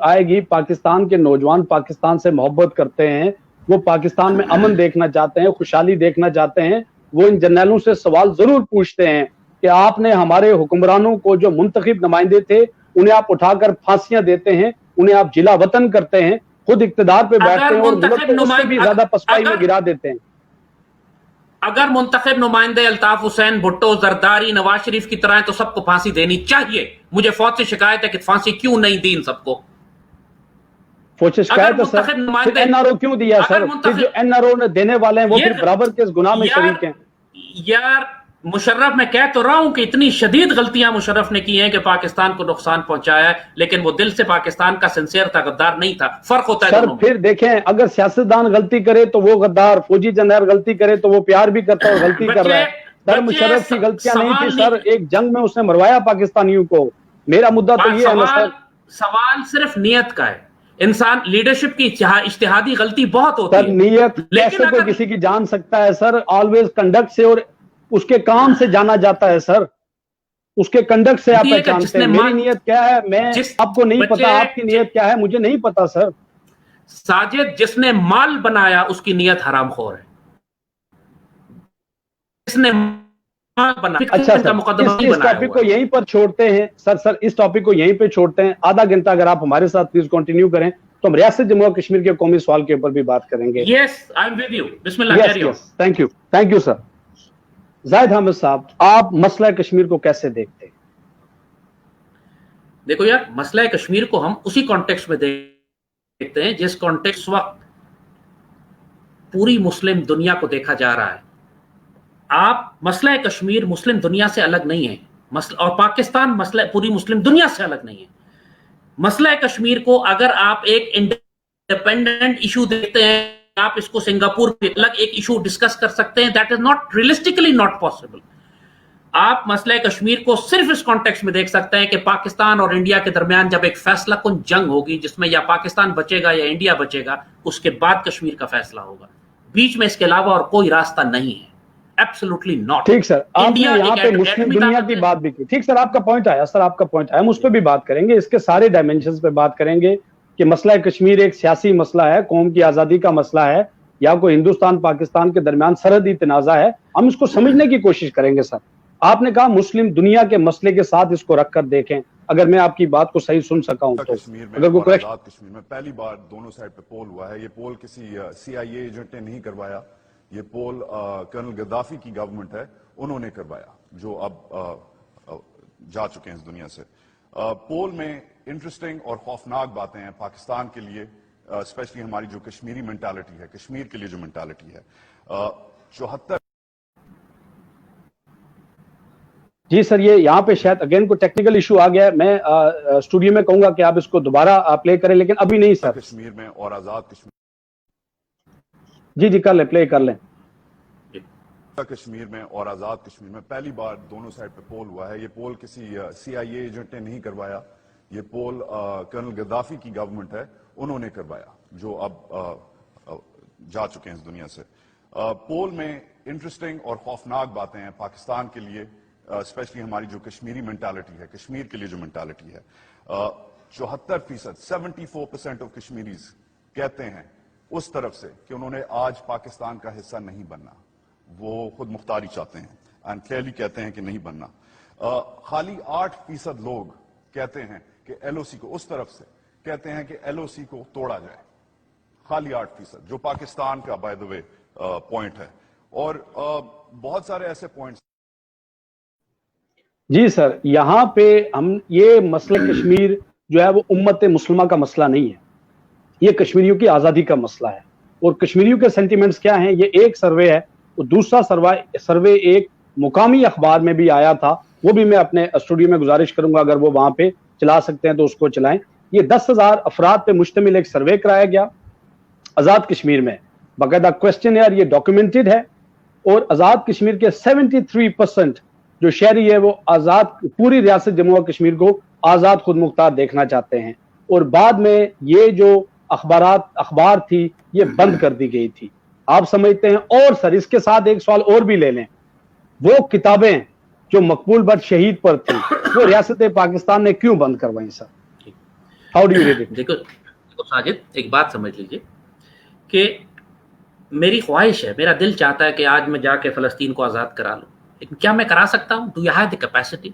آئے گی. پاکستان کے نوجوان پاکستان سے محبت کرتے ہیں, وہ پاکستان میں امن دیکھنا چاہتے ہیں, خوشحالی دیکھنا چاہتے ہیں. وہ ان جرنیلوں سے سوال ضرور پوچھتے ہیں کہ آپ نے ہمارے حکمرانوں کو جو منتخب نمائندے تھے انہیں آپ اٹھا کر پھانسیاں دیتے ہیں, انہیں آپ جلا وطن کرتے ہیں, خود اقتدار پہ بیٹھتے ہیں اور ملک کو اس سے بھی زیادہ پسپائی میں گرا دیتے ہیں. اگر منتخب نمائندے الطاف حسین بھٹو زرداری نواز شریف کی طرح ہیں تو سب کو پھانسی دینی چاہیے. مجھے فوج سے شکایت ہے کہ پھانسی کیوں نہیں دی ان سب کو. فوج سے شکایت ہے سر, پھر این آر او کیوں دیا سر؟ پھر جو این آر او نے دینے والے ہیں وہ پھر برابر کے اس گناہ میں شریک ہیں. یار مشرف, میں کہہ تو رہا ہوں کہ اتنی شدید غلطیاں مشرف نے کی ہیں کہ پاکستان کو نقصان پہنچایا ہے, لیکن وہ دل سے پاکستان کا سنسیئر تھا, غدار نہیں تھا. فرق ہوتا ہے سر. دونوں میں. پھر دیکھیں, اگر سیاستدان غلطی کرے تو وہ غدار, فوجی جنرل غلطی کرے تو وہ پیار بھی کرتا اور غلطی کر رہا ہے. سر مشرف کی غلطیاں نہیں تھی سر, ایک جنگ میں اس نے مروایا پاکستانیوں کو. میرا مدعا تو یہ ہے نا سر. سوال صرف نیت کا ہے. انسان لیڈرشپ کی اجتہادی غلطی بہت ہوتی ہے. سر نیت کیسے کوئی کسی کی جان سکتا ہے سر؟ آلویز کنڈکٹ سے اور اس کے کام سے جانا جاتا ہے سر, اس کے کنڈکٹ سے آپ پہچانتے ہیں. میری نیت کیا ہے میں آپ کو نہیں پتا, آپ کی نیت کیا ہے مجھے نہیں پتا سر. ساجد, جس نے مال بنایا اس کی نیت حرام خور ہے. جس نے مال بنایا. اچھا سر, اس ٹاپک کو یہیں پر چھوڑتے ہیں سر. اس ٹاپک کو یہیں پہ چھوڑتے ہیں. آدھا گھنٹہ اگر آپ ہمارے ساتھ پلیز کنٹینیو کریں تو ہم ریاست جموں و کشمیر کے قومی سوال کے اوپر بھی بات کریں گے. Yes, I am with you. بسم اللہ. Thank you, thank you sir. Zahid Hamid sahib, آپ مسئلہ کشمیر کو کیسے دیکھتے ہیں؟ دیکھو یار, مسئلہ کشمیر کو ہم اسی کانٹیکسٹ میں دیکھتے ہیں جس کانٹیکسٹ وقت پوری مسلم دنیا کو دیکھا جا رہا ہے. آپ مسئلہ کشمیر مسلم دنیا سے الگ نہیں ہے, اور پاکستان مسئلہ پوری مسلم دنیا سے الگ نہیں ہے. مسئلہ کشمیر کو اگر آپ ایک انڈیپینڈنٹ ایشو دیکھتے ہیں, آپ اس کو سنگاپور پہ الگ ایک ایشو ڈسکس کر سکتے ہیں. That is not realistically not possible. آپ مسئلہ کشمیر کو صرف اس کانٹیکسٹ میں دیکھ سکتے ہیں کہ پاکستان اور انڈیا کے درمیان جب ایک فیصلہ کن جنگ ہوگی جس میں یا پاکستان بچے گا یا انڈیا بچے گا, اس کے بعد کشمیر کا فیصلہ ہوگا. بیچ میں اس کے علاوہ اور کوئی راستہ نہیں ہے. Absolutely not. ٹھیک سر, آپ نے یہاں پہ مسلم دنیا کی بات بھی کی. ٹھیک سر, آپ کا پوائنٹ آیا سر, آپ کا پوائنٹ آیا. ہم اس پہ بھی بات کریں گے, اس کے سارے ڈائمینشنز پہ بات کریں گے کہ مسئلہ کشمیر ایک سیاسی مسئلہ ہے, قوم کی آزادی کا مسئلہ ہے, یا کوئی ہندوستان پاکستان کے درمیان سرحدی تنازع ہے. ہم اس کو سمجھنے کی کوشش کریں گے سر. آپ نے کہا مسلم دنیا کے مسئلے کے ساتھ اس کو رکھ کر دیکھیں. اگر میں آپ کی بات کو صحیح سن سکا ہوں تو اگر کوئی آزاد کشمیر میں پہلی بار دونوں سائڈ پہ پول ہوا ہے. یہ پول کسی سی آئی اے ایجنٹ نے نہیں کروایا, یہ پول کرنل غدافی کی گورنمنٹ ہے, انہوں نے کروایا, جو اب جا چکے ہیں اس دنیا سے. پول میں انٹرسٹنگ اور خوفناک باتیں ہیں پاکستان کے لیے, اسپیشلی ہماری جو کشمیری مینٹالٹی ہے, کشمیر کے لیے جو مینٹالٹی ہے. 74 جی سر, یہ یہاں پہ شاید اگین کو ٹیکنیکل ایشو آ گیا ہے. میں اسٹوڈیو میں کہوں گا کہ آپ اس کو دوبارہ پلے کریں, لیکن ابھی نہیں سر. کشمیر میں اور آزاد کشمیر, جی کر لیں, پلے کر لیں. کشمیر میں اور آزاد کشمیر میں پہلی بار دونوں سائڈ پہ پول ہوا ہے. یہ پول کسی سی آئی اے ایجنٹ نے نہیں کروایا, یہ پول کرنل غدافی کی گورنمنٹ ہے, انہوں نے کروایا, جو اب جا چکے ہیں اس دنیا سے. پول میں انٹرسٹنگ اور خوفناک باتیں ہیں پاکستان کے لیے, اسپیشلی ہماری جو کشمیری مینٹالٹی ہے, کشمیر کے لیے جو مینٹالٹی ہے. 74%, 74% آف کشمیریز کہتے ہیں اس طرف سے کہ انہوں نے آج پاکستان کا حصہ نہیں بننا, وہ خود مختاری چاہتے ہیں, اینڈ کلیئرلی کہتے ہیں کہ نہیں بننا. خالی 8% لوگ کہتے ہیں کہ ایل او سی کو, اس طرف سے کہتے ہیں کہ ایل او سی کو توڑا جائے. خالی 8%, جو پاکستان کا بائی دا وے پوائنٹ ہے. اور بہت سارے ایسے پوائنٹس. جی سر, یہاں پہ ہم یہ مسئلہ کشمیر جو ہے وہ امت مسلمہ کا مسئلہ نہیں ہے, یہ کشمیریوں کی آزادی کا مسئلہ ہے. اور کشمیریوں کے سینٹیمنٹس کیا ہیں, یہ ایک سروے ہے, اور دوسرا سروے ایک مقامی اخبار میں بھی آیا تھا, وہ بھی میں اپنے اسٹوڈیو میں گزارش کروں گا اگر وہ وہاں پہ چلا سکتے ہیں تو اس کو چلائیں. یہ 10,000 افراد پہ مشتمل ایک سروے کرایا گیا آزاد کشمیر میں, باقاعدہ کوسچنیئر یہ ڈاکیومنٹڈ ہے, اور آزاد کشمیر کے 73% جو شہری ہے وہ آزاد, پوری ریاست جموں و کشمیر کو آزاد خود مختار دیکھنا چاہتے ہیں. اور بعد میں یہ جو اخبار تھی یہ بند کر دی گئی تھی, آپ سمجھتے ہیں. اور سر اس کے ساتھ ایک سوال اور بھی لے لیں, وہ کتابیں جو مقبول بٹ شہید پر تھی وہ ریاست پاکستان نے کیوں بند کروائیں sir? How do you read it? دیکھو ساجد, ایک بات سمجھ لیجئے کہ میری خواہش ہے, میرا دل چاہتا ہے کہ آج میں جا کے فلسطین کو آزاد کرا لوں, لیکن کیا میں کرا سکتا ہوں؟ Do you have the capacity?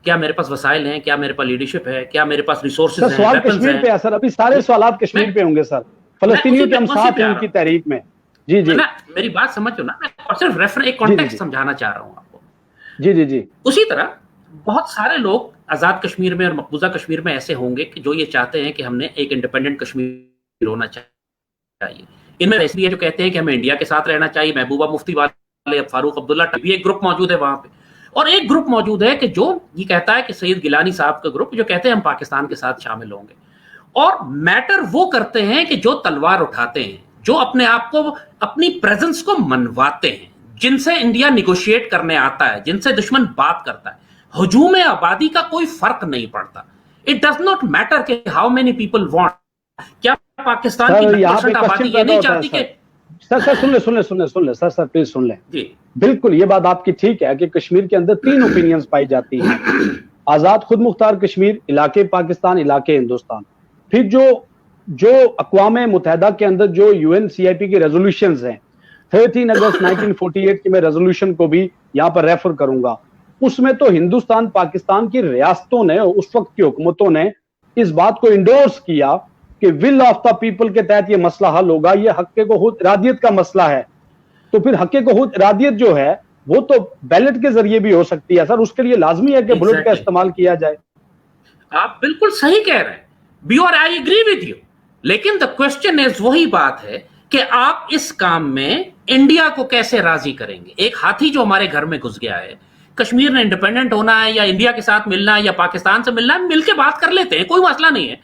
کیا میرے پاس وسائل ہیں, کیا میرے پاس لیڈرشپ ہے, کیا میرے پاس ریسورسز ہیں, سوال ویپنز کشمیر ہیں. پہ ہے سر, ابھی سارے سوالات کشمیر پہ ہوں گے سر, فلسطینیوں کے ہم ساتھ ہیں ان کی تحریک میں. جی جی میری بات سمجھو نا, میں صرف ایک کانٹیکسٹ سمجھانا چاہ رہا ہوں آپ کو. جی جی جی. اسی طرح بہت سارے لوگ آزاد کشمیر میں اور مقبوضہ کشمیر میں ایسے ہوں گے کہ جو یہ چاہتے ہیں کہ ہم نے ایک انڈیپینڈنٹ کشمیر ہونا چاہیے. ان میں ایسے بھی ہے جو کہتے ہیں کہ ہمیں انڈیا کے ساتھ رہنا چاہیے, محبوبہ مفتی والے, فاروق عبداللہ بھی ایک گروپ موجود ہے وہاں پہ, اور ایک گروپ موجود ہے کہ جو یہ کہتا ہے کہ سید گیلانی صاحب کا گروپ جو کہتے ہیں ہم پاکستان کے ساتھ شامل ہوں گے. اور میٹر وہ کرتے ہیں کہ جو تلوار اٹھاتے ہیں, جو اپنے آپ کو اپنی پریزنس کو منواتے ہیں, جن سے انڈیا نیگوشیٹ کرنے آتا ہے, جن سے دشمن بات کرتا ہے. ہجوم آبادی کا کوئی فرق نہیں پڑتا. اٹ ڈز ناٹ میٹر کہ ہاؤ مینی پیپل وانٹ. کیا پاکستان کی 90% آبادی یہ نہیں چاہتی کہ سر سن لیں سر پلیز سن لیں. جی بالکل یہ بات آپ کی ٹھیک ہے کہ کشمیر کے اندر 3 اوپینینز پائی جاتی ہیں, آزاد خود مختار کشمیر, علاقے پاکستان, علاقے ہندوستان. پھر جو اقوام متحدہ کے اندر جو UNCIP کی ریزولوشنز ہیں, 13 اگست 1948 کی میں ریزولوشن کو بھی یہاں پر ریفر کروں گا, اس میں تو ہندوستان پاکستان کی ریاستوں نے, اس وقت کی حکومتوں نے اس بات کو انڈورس کیا کہ ول آف دا پیپل کے تحت یہ مسئلہ حل ہوگا. یہ حق کو خود ارادیت کا مسئلہ ہے, تو پھر حق کو خود ارادیت جو ہے وہ تو بیلٹ کے ذریعے بھی ہو سکتی ہے سر. اس کے لیے لازمی ہے کہ بلٹ کا استعمال کیا جائے. آپ بالکل صحیح کہہ رہے ہیں, I agree with you. لیکن the question is وہی بات ہے کہ آپ اس کام میں انڈیا کو کیسے راضی کریں گے. ایک ہاتھی جو ہمارے گھر میں گھس گیا ہے, کشمیر نے انڈیپینڈنٹ ہونا ہے یا انڈیا کے ساتھ ملنا ہے یا پاکستان سے ملنا ہے, مل کے بات کر لیتے ہیں, کوئی مسئلہ نہیں ہے.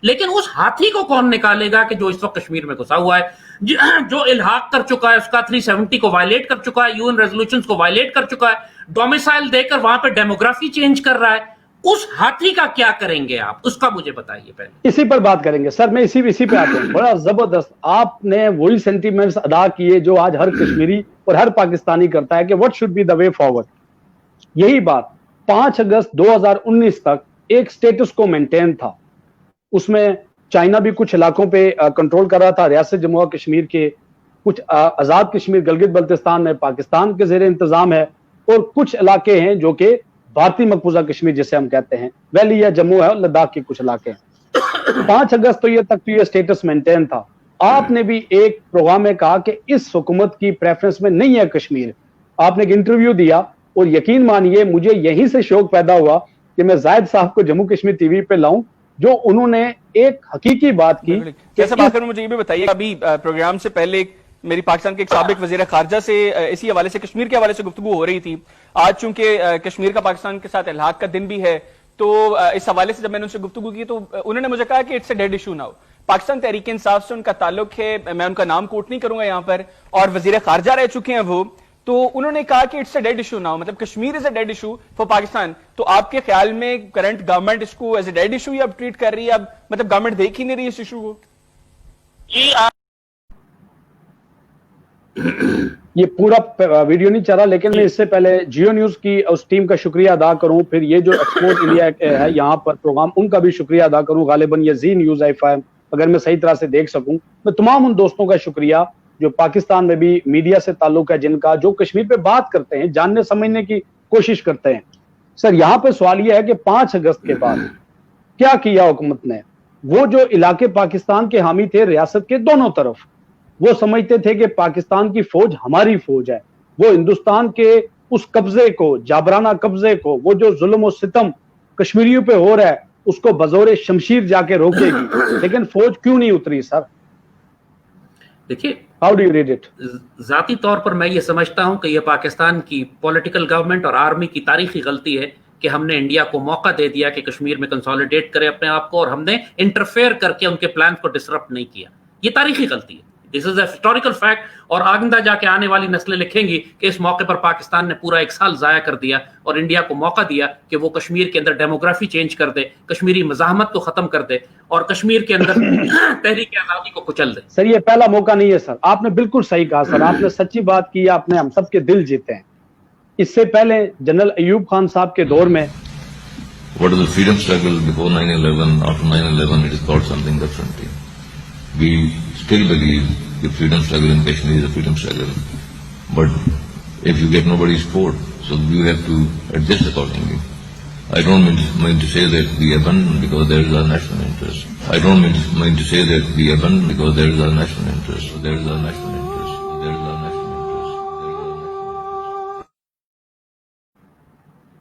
لیکن اس ہاتھی کو کون نکالے گا کہ جو اس وقت کشمیر میں گھسا ہوا ہے, جو الحاق کر چکا ہے, اس کا 370 کو وائلیٹ کر چکا ہے, UN ریزولوشنز کو وائلیٹ کر چکا ہے, ڈومیسائل دے کر وہاں پہ ڈیموگرافی چینج کر رہا ہے. اس ہاتھی کا کیا کریں گے آپ, اس کا مجھے بتائیے پہلے. اسی پر بات کریں گے سر, میں اسی پہ آتا ہوں. بڑا زبردست آپ نے وہی سینٹیمنٹس ادا کیے جو آج ہر کشمیری اور ہر پاکستانی کرتا ہے کہ what should be the way forward. یہی بات 5 اگست 2019 تک ایک سٹیٹس کو مینٹین تھا. اس میں چائنا بھی کچھ علاقوں پہ کنٹرول کر رہا تھا, ریاست جموں کشمیر کے کچھ آزاد کشمیر گلگت بلتستان میں پاکستان کے زیر انتظام ہے, اور کچھ علاقے ہیں جو کہ بھارتی مقبوضہ کشمیر جسے ہم کہتے ہیں, ویلی یا جموں ہے, اور لداخ کے کچھ علاقے ہیں. 5 اگست تو یہ سٹیٹس مینٹین تھا. آپ نے بھی ایک پروگرام میں کہا کہ اس حکومت کی پریفرنس میں نہیں ہے کشمیر. آپ نے ایک انٹرویو دیا, اور یقین مانیے مجھے یہیں سے شوق پیدا ہوا کہ میں زاہد صاحب کو جموں کشمیر ٹی وی پہ لاؤں, جو انہوں نے ایک حقیقی بات کی. کیسا بات کروں, مجھے یہ بھی بتائیے, ابھی پروگرام سے پہلے میری پاکستان کے ایک سابق وزیر خارجہ سے اسی حوالے سے, کشمیر کے حوالے سے گفتگو ہو رہی تھی. آج چونکہ کشمیر کا پاکستان کے ساتھ الحاق کا دن بھی ہے, تو اس حوالے سے جب میں نے ان سے گفتگو کی تو انہوں نے مجھے کہا کہ it's a dead issue now. Pakistan Tehreek Insaf سے ان کا تعلق ہے, میں ان کا نام کوٹ نہیں کروں گا یہاں پر, اور وزیر خارجہ رہ چکے ہیں وہ, تو انہوں نے کہا کہ it's a dead issue now, مطلب Kashmir is a dead issue for Pakistan. تو آپ کے خیال میں کرنٹ گورنمنٹ اس کو ایز اے ڈیڈ ایشو اب ٹریٹ کر رہی ہے, اب مطلب گورنمنٹ دیکھ ہی نہیں رہی اس ایشو کو؟ جی یہ پورا ویڈیو نہیں چلا, لیکن میں اس سے پہلے جیو نیوز کی اس ٹیم کا شکریہ ادا کروں, پھر یہ جو ایکسپورٹ انڈیا ہے یہاں پر پروگرام, ان کا بھی شکریہ ادا کروں. غالباً یہ زی نیوز FM اگر میں صحیح طرح سے دیکھ سکوں. میں تمام ان دوستوں کا شکریہ جو پاکستان میں بھی میڈیا سے تعلق ہے, جن کا جو کشمیر پہ بات کرتے ہیں, جاننے سمجھنے کی کوشش کرتے ہیں. سر یہاں پہ سوال یہ ہے کہ 5 اگست کے بعد کیا کیا حکومت نے. وہ جو علاقے پاکستان کے حامی تھے ریاست کے دونوں طرف, وہ سمجھتے تھے کہ پاکستان کی فوج ہماری فوج ہے, وہ ہندوستان کے اس قبضے کو, جابرانہ قبضے کو, وہ جو ظلم و ستم کشمیریوں پہ ہو رہا ہے اس کو بزور شمشیر جا کے روکے گی. لیکن فوج کیوں نہیں اتری سر؟ دیکھیے, how do you read it? ذاتی طور پر میں یہ سمجھتا ہوں کہ یہ پاکستان کی پولیٹیکل گورنمنٹ اور آرمی کی تاریخی غلطی ہے کہ ہم نے انڈیا کو موقع دے دیا کہ کشمیر میں کنسولیڈیٹ کرے اپنے آپ کو, اور ہم نے انٹرفیئر کر کے ان کے پلانز کو ڈسرپٹ نہیں کیا. یہ تاریخی غلطی ہے. دس از اے ہسٹوریکل فیکٹ, اور آگندہ جا کے آنے والی نسلیں لکھیں گی کہ اس موقع پر پاکستان نے پورا 1 سال ضائع کر دیا اور انڈیا کو موقع دیا کہ وہ کشمیر کے اندر ڈیموگرافی چینج کر دے, کشمیری مزاحمت کو ختم کر دے, اور کشمیر کے اندر تحریک آزادی کو کچل دے. سر یہ پہلا موقع نہیں ہے سر, آپ نے بالکل صحیح کہا سر, آپ نے سچی بات کی, آپ نے ہم سب کے دل جیتے ہیں. اس سے پہلے جنرل ایوب خان صاحب کے دور میں What is the freedom struggle before 9/11? After 9/11, it is called something different. We still believe the freedom struggle in Kashmir is a freedom struggle. But if you get nobody's support, so you have to adjust accordingly. I don't mean to say that we abandon because there is a national interest. I don't mean to say that we abandon because there is a national interest. There is a national interest. There is a national interest.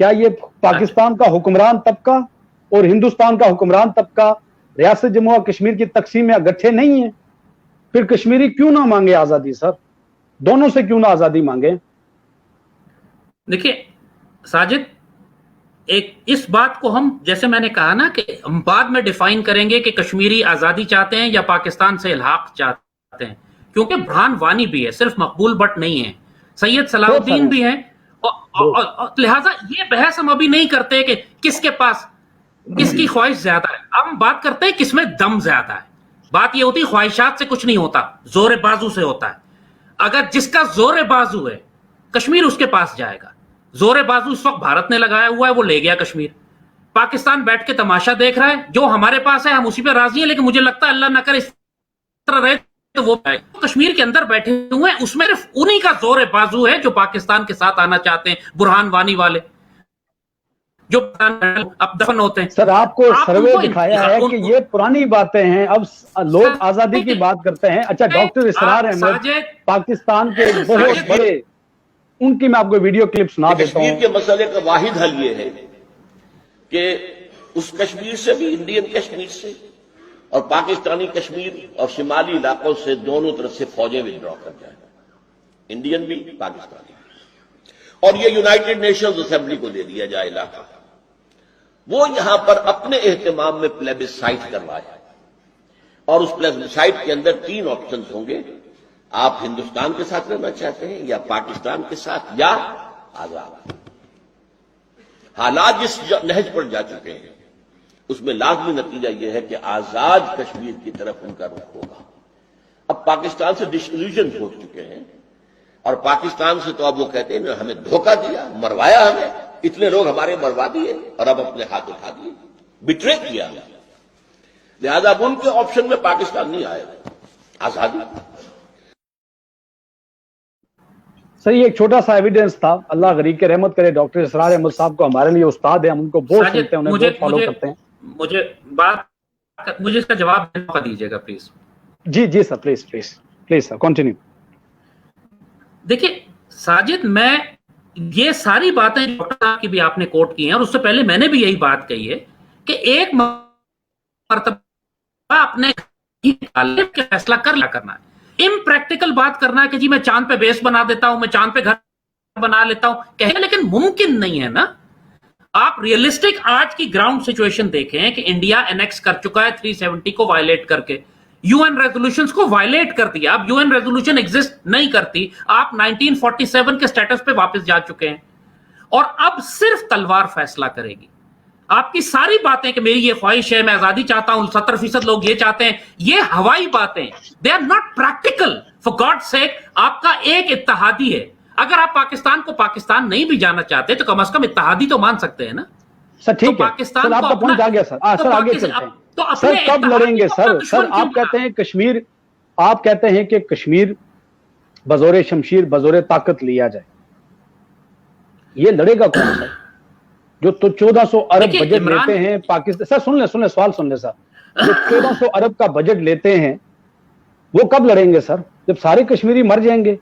کیا یہ پاکستان کا حکمران طبقہ اور ہندوستان کا حکمران طبقہ ریاست جموں و کشمیر کی تقسیم میں اگٹھے نہیں ہیں؟ پھر کشمیری کیوں نہ مانگے آزادی سر؟ دونوں سے کیوں نہ آزادی مانگے؟ دیکھیے ساجد، ایک اس بات کو ہم جیسے میں نے کہا نا کہ ہم بعد میں ڈیفائن کریں گے کہ کشمیری آزادی چاہتے ہیں یا پاکستان سے الحاق چاہتے ہیں، کیونکہ برہان وانی بھی ہے، صرف مقبول بٹ نہیں ہے، سید صلاح الدین بھی ہیں، لہٰذا یہ بحث ہم ابھی نہیں کرتے کہ کس کے پاس کس کی خواہش زیادہ ہے، ہم بات کرتے ہیں کس میں دم زیادہ ہے۔ بات یہ ہوتی ہے خواہشات سے کچھ نہیں ہوتا، زور بازو سے ہوتا ہے۔ اگر جس کا زور بازو ہے کشمیر اس کے پاس جائے گا۔ زور بازو اس وقت بھارت نے لگایا ہوا ہے، وہ لے گیا کشمیر۔ پاکستان بیٹھ کے تماشا دیکھ رہا ہے، جو ہمارے پاس ہے ہم اسی پہ راضی ہیں، لیکن مجھے لگتا ہے اللہ نہ کرے اس طرح رہے تو وہ کشمیر کے اندر بیٹھے ہوئے ہیں، اس میں صرف انہی کا زور بازو ہے جو پاکستان کے ساتھ آنا چاہتے ہیں، برہان وانی والے جو اب دفن ہوتے ہیں۔ سر آپ کو سروے دکھایا ہے کہ یہ پرانی باتیں ہیں، اب لوگ آزادی کی بات کرتے ہیں۔ اچھا ڈاکٹر اسرار احمد پاکستان کے بہت بڑے، ان کی میں آپ کو ویڈیو کلپ سنا دیتا ہوں۔ کشمیر کے مسئلے کا واحد حل یہ ہے کہ اس کشمیر سے بھی، انڈین کشمیر سے اور پاکستانی کشمیر اور شمالی علاقوں سے دونوں طرف سے فوجیں ودرا کر جائیں، انڈین بھی پاکستانی بھی، اور یہ یونائٹڈ نیشنز اسمبلی کو دے دیا جائے علاقہ، وہ یہاں پر اپنے اہتمام میں پلیبسائٹ کروائے، اور اس پلیبسائٹ کے اندر 3 آپشنز ہوں گے، آپ ہندوستان کے ساتھ رہنا چاہتے ہیں یا پاکستان کے ساتھ یا آزاد۔ حالات جس نہج پر جا چکے ہیں اس میں لازمی نتیجہ یہ ہے کہ آزاد کشمیر کی طرف ان کا رخ ہوگا۔ اب پاکستان سے ڈس ایلیوژن ہو چکے ہیں، اور پاکستان سے تو اب وہ کہتے ہیں ہمیں دھوکہ دیا، مروایا ہمیں، اتنے لوگ ہمارے مروا دیے اور اب اپنے ہاتھ اٹھا دیے، بٹرے کیا، لہذا اب ان کے آپشن میں پاکستان نہیں آئے گا، آزادی۔ سر یہ ایک چھوٹا سا ایویڈنس تھا، اللہ غریب کے رحمت کرے ڈاکٹر اسرار احمد صاحب کو، ہمارے لیے استاد ہیں، ہم ان کو بہت سنتے ہیں، انہیں بہت فالو کرتے ہیں۔ مجھے اس کا جواب دیجیے گا پلیز۔ جی سر، پلیز سر کنٹینیو۔ دیکھیے ساجد، میں یہ ساری باتیں ڈاکٹر صاحب کی بھی آپ نے کوٹ کی ہیں، اور اس سے پہلے میں نے بھی یہی بات کہی ہے کہ ایک مرتبہ اپنے فیصلہ کر لیا کرنا ہے۔ امپریکٹیکل بات کرنا ہے کہ جی میں چاند پہ بیس بنا دیتا ہوں، میں چاند پہ گھر بنا لیتا ہوں، کہیں لیکن ممکن نہیں ہے نا۔ آپ ریئلسٹک آج کی گراؤنڈ سچویشن دیکھیں کہ انڈیا انیکس کر چکا ہے 370 کو وائلیٹ کر کے، یو این ریزولوشنز کو وائلیٹ کر دیا۔ اب یو این ریزولوشن ایگزسٹ نہیں کرتی، آپ 1947 کے سٹیٹس پہ واپس جا چکے ہیں، اور اب صرف تلوار فیصلہ کرے گی۔ آپ کی ساری باتیں کہ میری یہ خواہش ہے، میں آزادی چاہتا ہوں، 70% لوگ یہ چاہتے ہیں، یہ ہوائی باتیں، they are not practical. For God sake آپ کا ایک اتحادی ہے، اگر آپ پاکستان کو پاکستان نہیں بھی جانا چاہتے تو کم از کم اتحادی تو مان سکتے ہیں نا۔ سر ٹھیک ہے، سر آپ کا پوائنٹ آ گیا سر، سر آگے چلتے ہیں۔ سر کب لڑیں گے سر؟ سر آپ کہتے ہیں کشمیر، آپ کہتے ہیں کہ کشمیر بزور شمشیر بزور طاقت لیا جائے، یہ لڑے گا کون سر؟ جو تو 1400 ارب بجٹ لیتے ہیں پاکستان، سر سن لیں سوال سن لیں سر، جو 1400 ارب کا بجٹ لیتے ہیں وہ کب لڑیں گے سر؟ جب سارے کشمیری مر جائیں گے۔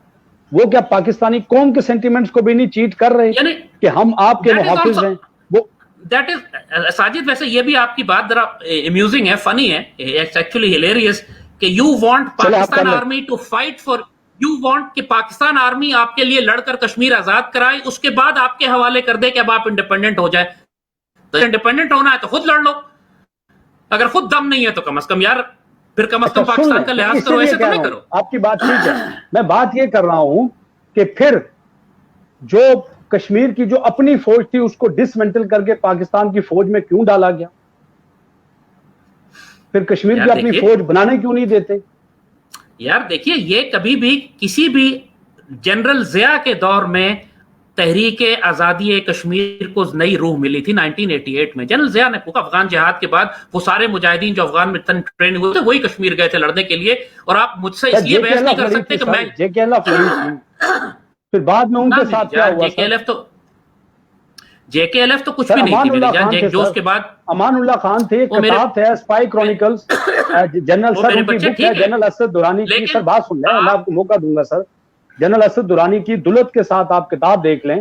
وہ کیا پاکستانی قوم کے سینٹیمنٹس کو بھی نہیں چیٹ کر رہے کہ ہم آپ کے محافظ ہیں؟ وہ دیٹ از ساجد، ویسے یہ بھی آپ کی بات ذرا امیوزنگ ہے، فنی ہے، اٹس ایکچولی ہلیریس کہ you want Pakistan army to fight for, you want کہ پاکستان آرمی آپ کے لیے لڑ کر کشمیر آزاد کرائے، اس کے بعد آپ کے حوالے کر دے کہ اب آپ انڈیپینڈنٹ ہو جائے۔ تو انڈیپینڈنٹ ہونا ہے تو خود لڑ لو، اگر خود دم نہیں ہے تو کم از کم یار پھر کم از کم پاکستان کا لحاظ کرو، ایسے تو نہیں کرو۔ آپ کی بات ٹھیک ہے، میں بات یہ کر رہا ہوں کہ پھر جو کشمیر کی جو اپنی فوج تھی اس کو ڈسمنٹل کر کے پاکستان کی فوج میں کیوں ڈالا گیا؟ پھر کشمیر کی اپنی فوج بنانے کیوں نہیں دیتے؟ یار دیکھیے، یہ کبھی بھی کسی بھی جنرل ضیاء کے دور میں تحریک آزادی کشمیر کو نئی روح ملی تھی 1988 میں۔ جنرل ضیاء نے افغان جہاد کے بعد وہ سارے مجاہدین جو افغان میں ٹرین ہوئے تھے وہی کشمیر گئے تھے لڑنے کے لیے، اور آپ مجھ سے اس لیے بحث نہیں کر سکتے کہ میں پھر بعد میں ان کے ساتھ کیا ہوا؟ جے کے ایل ایف تو کچھ بھی نہیں تھی میری جان، جیک جوز کے بعد امان اللہ خان تھے، کتاب ہے اسپائی کرونیکلز، جنرل سر ان کی بک ہے جنرل اسد درانی کی۔ سر بات سن لیں، میں آپ کو موقع دوں گا سر۔ جنرل اسد درانی کی دولت کے ساتھ آپ کتاب دیکھ لیں،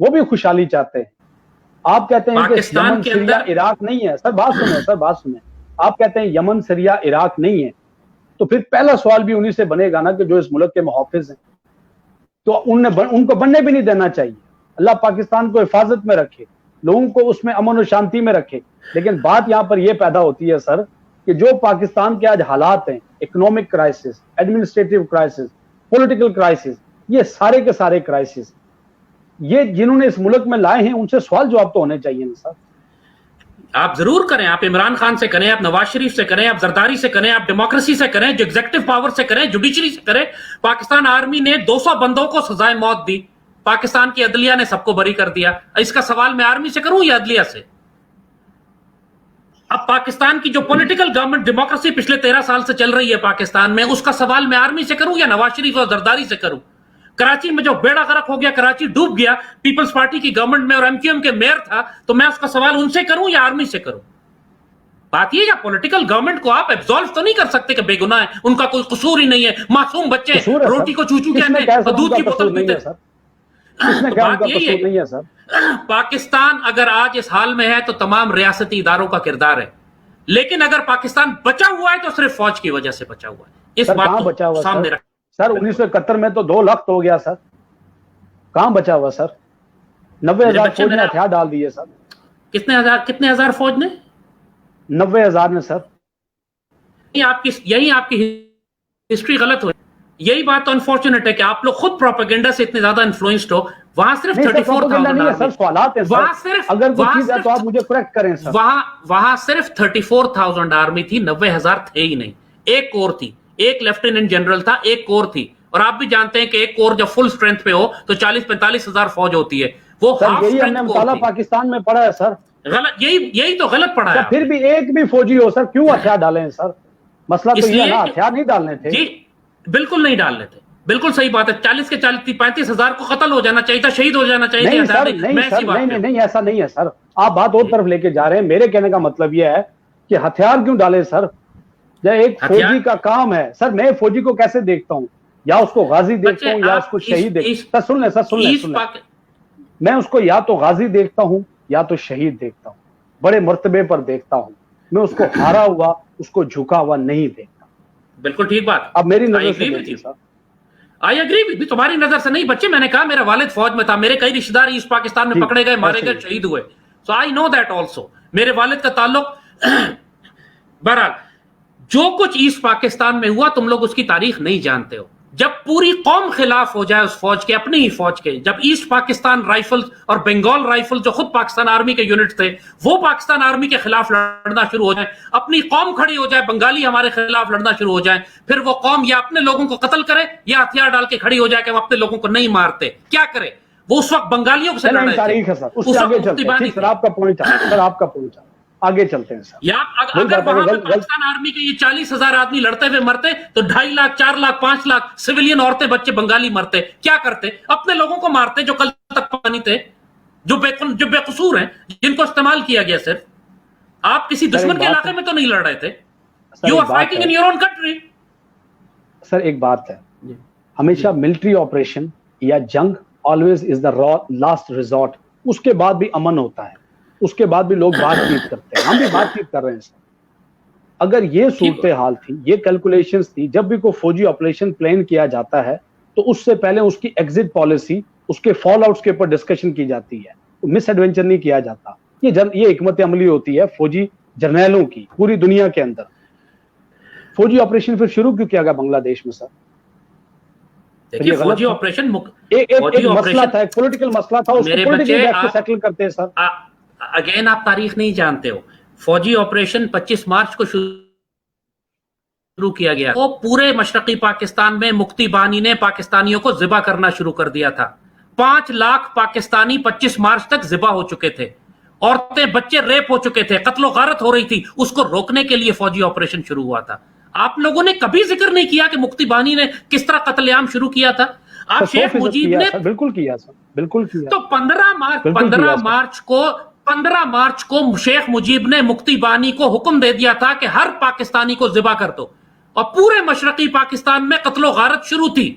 وہ بھی خوشحالی چاہتے ہیں. آپ کہتے ہیں کہ پاکستان یمن کے سیریا اندر عراق نہیں ہے. سر بات سنیں. آپ کہتے ہیں یمن سیریا عراق نہیں ہے, تو پھر پہلا سوال بھی انہی سے بنے گا نا کہ جو اس ملک کے محافظ ہیں, تو ان کو بننے بھی نہیں دینا چاہیے. اللہ پاکستان کو حفاظت میں رکھے, لوگوں کو اس میں امن و شانتی میں رکھے. لیکن بات یہاں پر یہ پیدا ہوتی ہے سر کہ جو پاکستان کے آج حالات ہیں, economic crisis, administrative crisis, political crisis, یہ سارے کے سارے کرائسس یہ جنہوں نے اس ملک میں لائے ہیں, ان سے سوال جواب تو ہونے چاہیے نا سر. آپ ضرور کریں, آپ عمران خان سے کریں, آپ نواز شریف سے کریں, آپ زرداری سے کریں, آپ ڈیموکریسی سے کریں, جو ایگزیکٹو پاور سے کریں, جوڈیشری سے کریں. پاکستان آرمی نے 200 بندوں کو سزائے موت دی, پاکستان کی عدلیہ نے سب کو بری کر دیا. اس کا سوال میں آرمی سے کروں یا عدلیہ سے؟ اب پاکستان کی جو پولیٹیکل گورنمنٹ ڈیموکریسی پچھلے 13 سال سے چل رہی ہے پاکستان میں, اس کا سوال میں آرمی سے کروں یا نواز شریف اور زرداری سے کروں؟ کراچی میں جو بیڑا غرق ہو گیا, کراچی ڈوب گیا, پیپلز پارٹی کی گورنمنٹ میں اور ایم کیو ایم کے میئر تھا, تو میں اس کا سوال ان سے کروں یا آرمی سے کروں؟ بات یہ ہے, پولیٹیکل گورنمنٹ کو آپ ایبزالو تو نہیں کر سکتے کہ بے گناہ ہے, ان کا کوئی قصور ہی نہیں ہے, معصوم بچے روٹی کو چوچو کہتے ہیں اور دودھ کی بوتل پیتے ہیں. بات یہی ہے پاکستان اگر آج اس حال میں ہے تو تمام ریاستی اداروں کا کردار ہے, لیکن اگر پاکستان بچا ہوا ہے تو صرف فوج کی وجہ سے بچا ہوا ہے. اس بات کو سامنے رکھ. سر 1971 میں تو 2 لاکھ ہو گیا سر, کہاں بچا ہوا سر؟ 90,000 فوج نے ہتھیار ڈال دیے سر. کتنے ہزار فوج نے؟ 90,000 نے سر. یہی آپ کی ہسٹری غلط ہوئی. یہی بات تو انفارچونیٹ ہے کہ آپ لوگ خود پروپیگنڈا سے اتنے زیادہ انفلوئنسڈ ہو. وہاں صرف 34,000 سوالات ہیں سر, اگر کوئی چیز ہے تو آپ مجھے کریکٹ کریں سر. وہاں صرف 34,000 آرمی تھی, 90,000 تھے ہی نہیں. ایک کور تھی, ایک لیفٹیننٹ جنرل تھا, ایک کور تھی. اور آپ بھی جانتے ہیں کہ ایک کور جب فل سٹرینتھ پہ ہو تو 40-45 ہزار فوج ہوتی ہے. وہ ہاف سٹرینتھ کور تھی. پاکستان میں پڑا ہے سر. غلط, یہی تو غلط پڑا ہے. پھر بھی ایک بھی فوجی ہو سر, کیوں ہتھیار ڈالیں ہیں سر؟ مسئلہ تو یہ نا, ہتھیار نہیں ڈالنے تھے. جی بالکل نہیں ڈالنے تھے, بالکل صحیح بات ہے. 40 کے 35 ہزار کو قتل ہو جانا چاہیے تھا, شہید ہو جانا چاہیے. نہیں ایسا نہیں ہے سر, آپ بات اور طرف لے کے جا رہے ہیں. میرے کہنے کا مطلب یہ ہے کہ ہتھیار کیوں ڈالے سر؟ ایک فوجی کا کام ہے سر. میں فوجی کو کیسے دیکھتا ہوں, یا اس کو غازی دیکھتا ہوں یا اس کو شہید دیکھتا ہوں. سن لیں, میں اس کو یا تو غازی دیکھتا ہوں یا تو شہید دیکھتا ہوں, بڑے مرتبے پر دیکھتا ہوں. میں اس کو ہارا ہوا, اس کو جھکا ہوا نہیں دیکھتا. بالکل ٹھیک بات. اب میری نظر سے آئی ایگری, تمہاری نظر سے نہیں بچے. میں نے کہا میرا والد فوج میں تھا, میرے کئی رشتہ دار ایسٹ پاکستان میں پکڑے گئے, مارے گئے, شہید ہوئے. سو آئی نو دیٹ آلسو. میرے والد کا تعلق بہرحال جو کچھ ایسٹ پاکستان میں ہوا تم لوگ اس کی تاریخ نہیں جانتے ہو. جب پوری قوم خلاف ہو جائے اس فوج کے, اپنی ہی فوج کے, جب ایسٹ پاکستان رائفل اور بنگال رائفل جو خود پاکستان آرمی کے یونٹ تھے وہ پاکستان آرمی کے خلاف لڑنا شروع ہو جائیں, اپنی قوم کھڑی ہو جائے, بنگالی ہمارے خلاف لڑنا شروع ہو جائیں, پھر وہ قوم یا اپنے لوگوں کو قتل کرے یا ہتھیار ڈال کے کھڑی ہو جائے کہ وہ اپنے لوگوں کو نہیں مارتے. کیا کرے وہ اس وقت بنگالیوں سے لڑ رہے تھے. آپ کا پوائنٹ ہے سر, آپ کا پوائنٹ ہے, آگے چلتے ہیں سر. یا اگر وہاں پہ پاکستان آرمی کے یہ 40,000 آدمی لڑتے ہوئے مرتے تو 2.5 لاکھ 4 لاکھ 5 لاکھ سویلین عورتیں بچے بنگالی مرتے. کیا کرتے؟ اپنے لوگوں کو مارتے جو کل تک پانی تھے, جو بے قصور ہیں, جن کو استعمال کیا گیا. صرف آپ کسی دشمن کے علاقے میں تو نہیں لڑ رہے تھے. You are fighting in your own country. Sir ایک بات ہے, ہمیشہ ملٹری آپریشن یا جنگ always is the last resort. اس کے بعد بھی امن ہوتا ہے, اس کے بعد بھی لوگ بات چیت کرتے ہیں. ہم بھی بات چیت کر رہے ہیں سر. اگر یہ صورتحال تھی, یہ کیلکولیشنز تھی, جب بھی کوئی فوجی آپریشن پلان کیا جاتا ہے تو اس سے پہلے اس کی ایگزٹ پالیسی, اس کے فال آؤٹس کے اوپر ڈسکشن کی جاتی ہے, مس ایڈونچر نہیں کیا جاتا. یہ حکمت عملی ہوتی ہے فوجی جرنیلوں کی پوری دنیا کے اندر. فوجی آپریشن پھر شروع کیوں کیا گیا بنگلہ دیش میں سر؟ دیکھیے فوجی آپریشن ایک مسئلہ تھا, ایک پولیٹیکل مسئلہ تھا, اس کو پولیٹیکل وے سے سیٹل کرتے ہیں سر. اگین آپ تاریخ نہیں جانتے ہو. فوجی آپریشن 25 مارچ کو شروع کیا گیا. وہ پورے مشرقی پاکستان میں مکتی بانی نے پاکستانیوں کو ذبح کرنا شروع کر دیا تھا. 5 لاکھ پاکستانی 25 مارچ تک ذبح ہو چکے تھے. عورتیں بچے ریپ ہو چکے تھے, قتل و غارت ہو رہی تھی. اس کو روکنے کے لیے فوجی آپریشن شروع ہوا تھا. آپ لوگوں نے کبھی ذکر نہیں کیا کہ مکتی بانی نے کس طرح قتل عام شروع کیا تھا. آپ شیخ مجیب نے بالکل کیا سر, بالکل کیا. تو 15 مارچ کو شیخ مجیب نے مکتی بانی کو حکم دے دیا تھا کہ ہر پاکستانی کو ذبح کر دو, اور پورے مشرقی پاکستان میں قتل و غارت شروع تھی.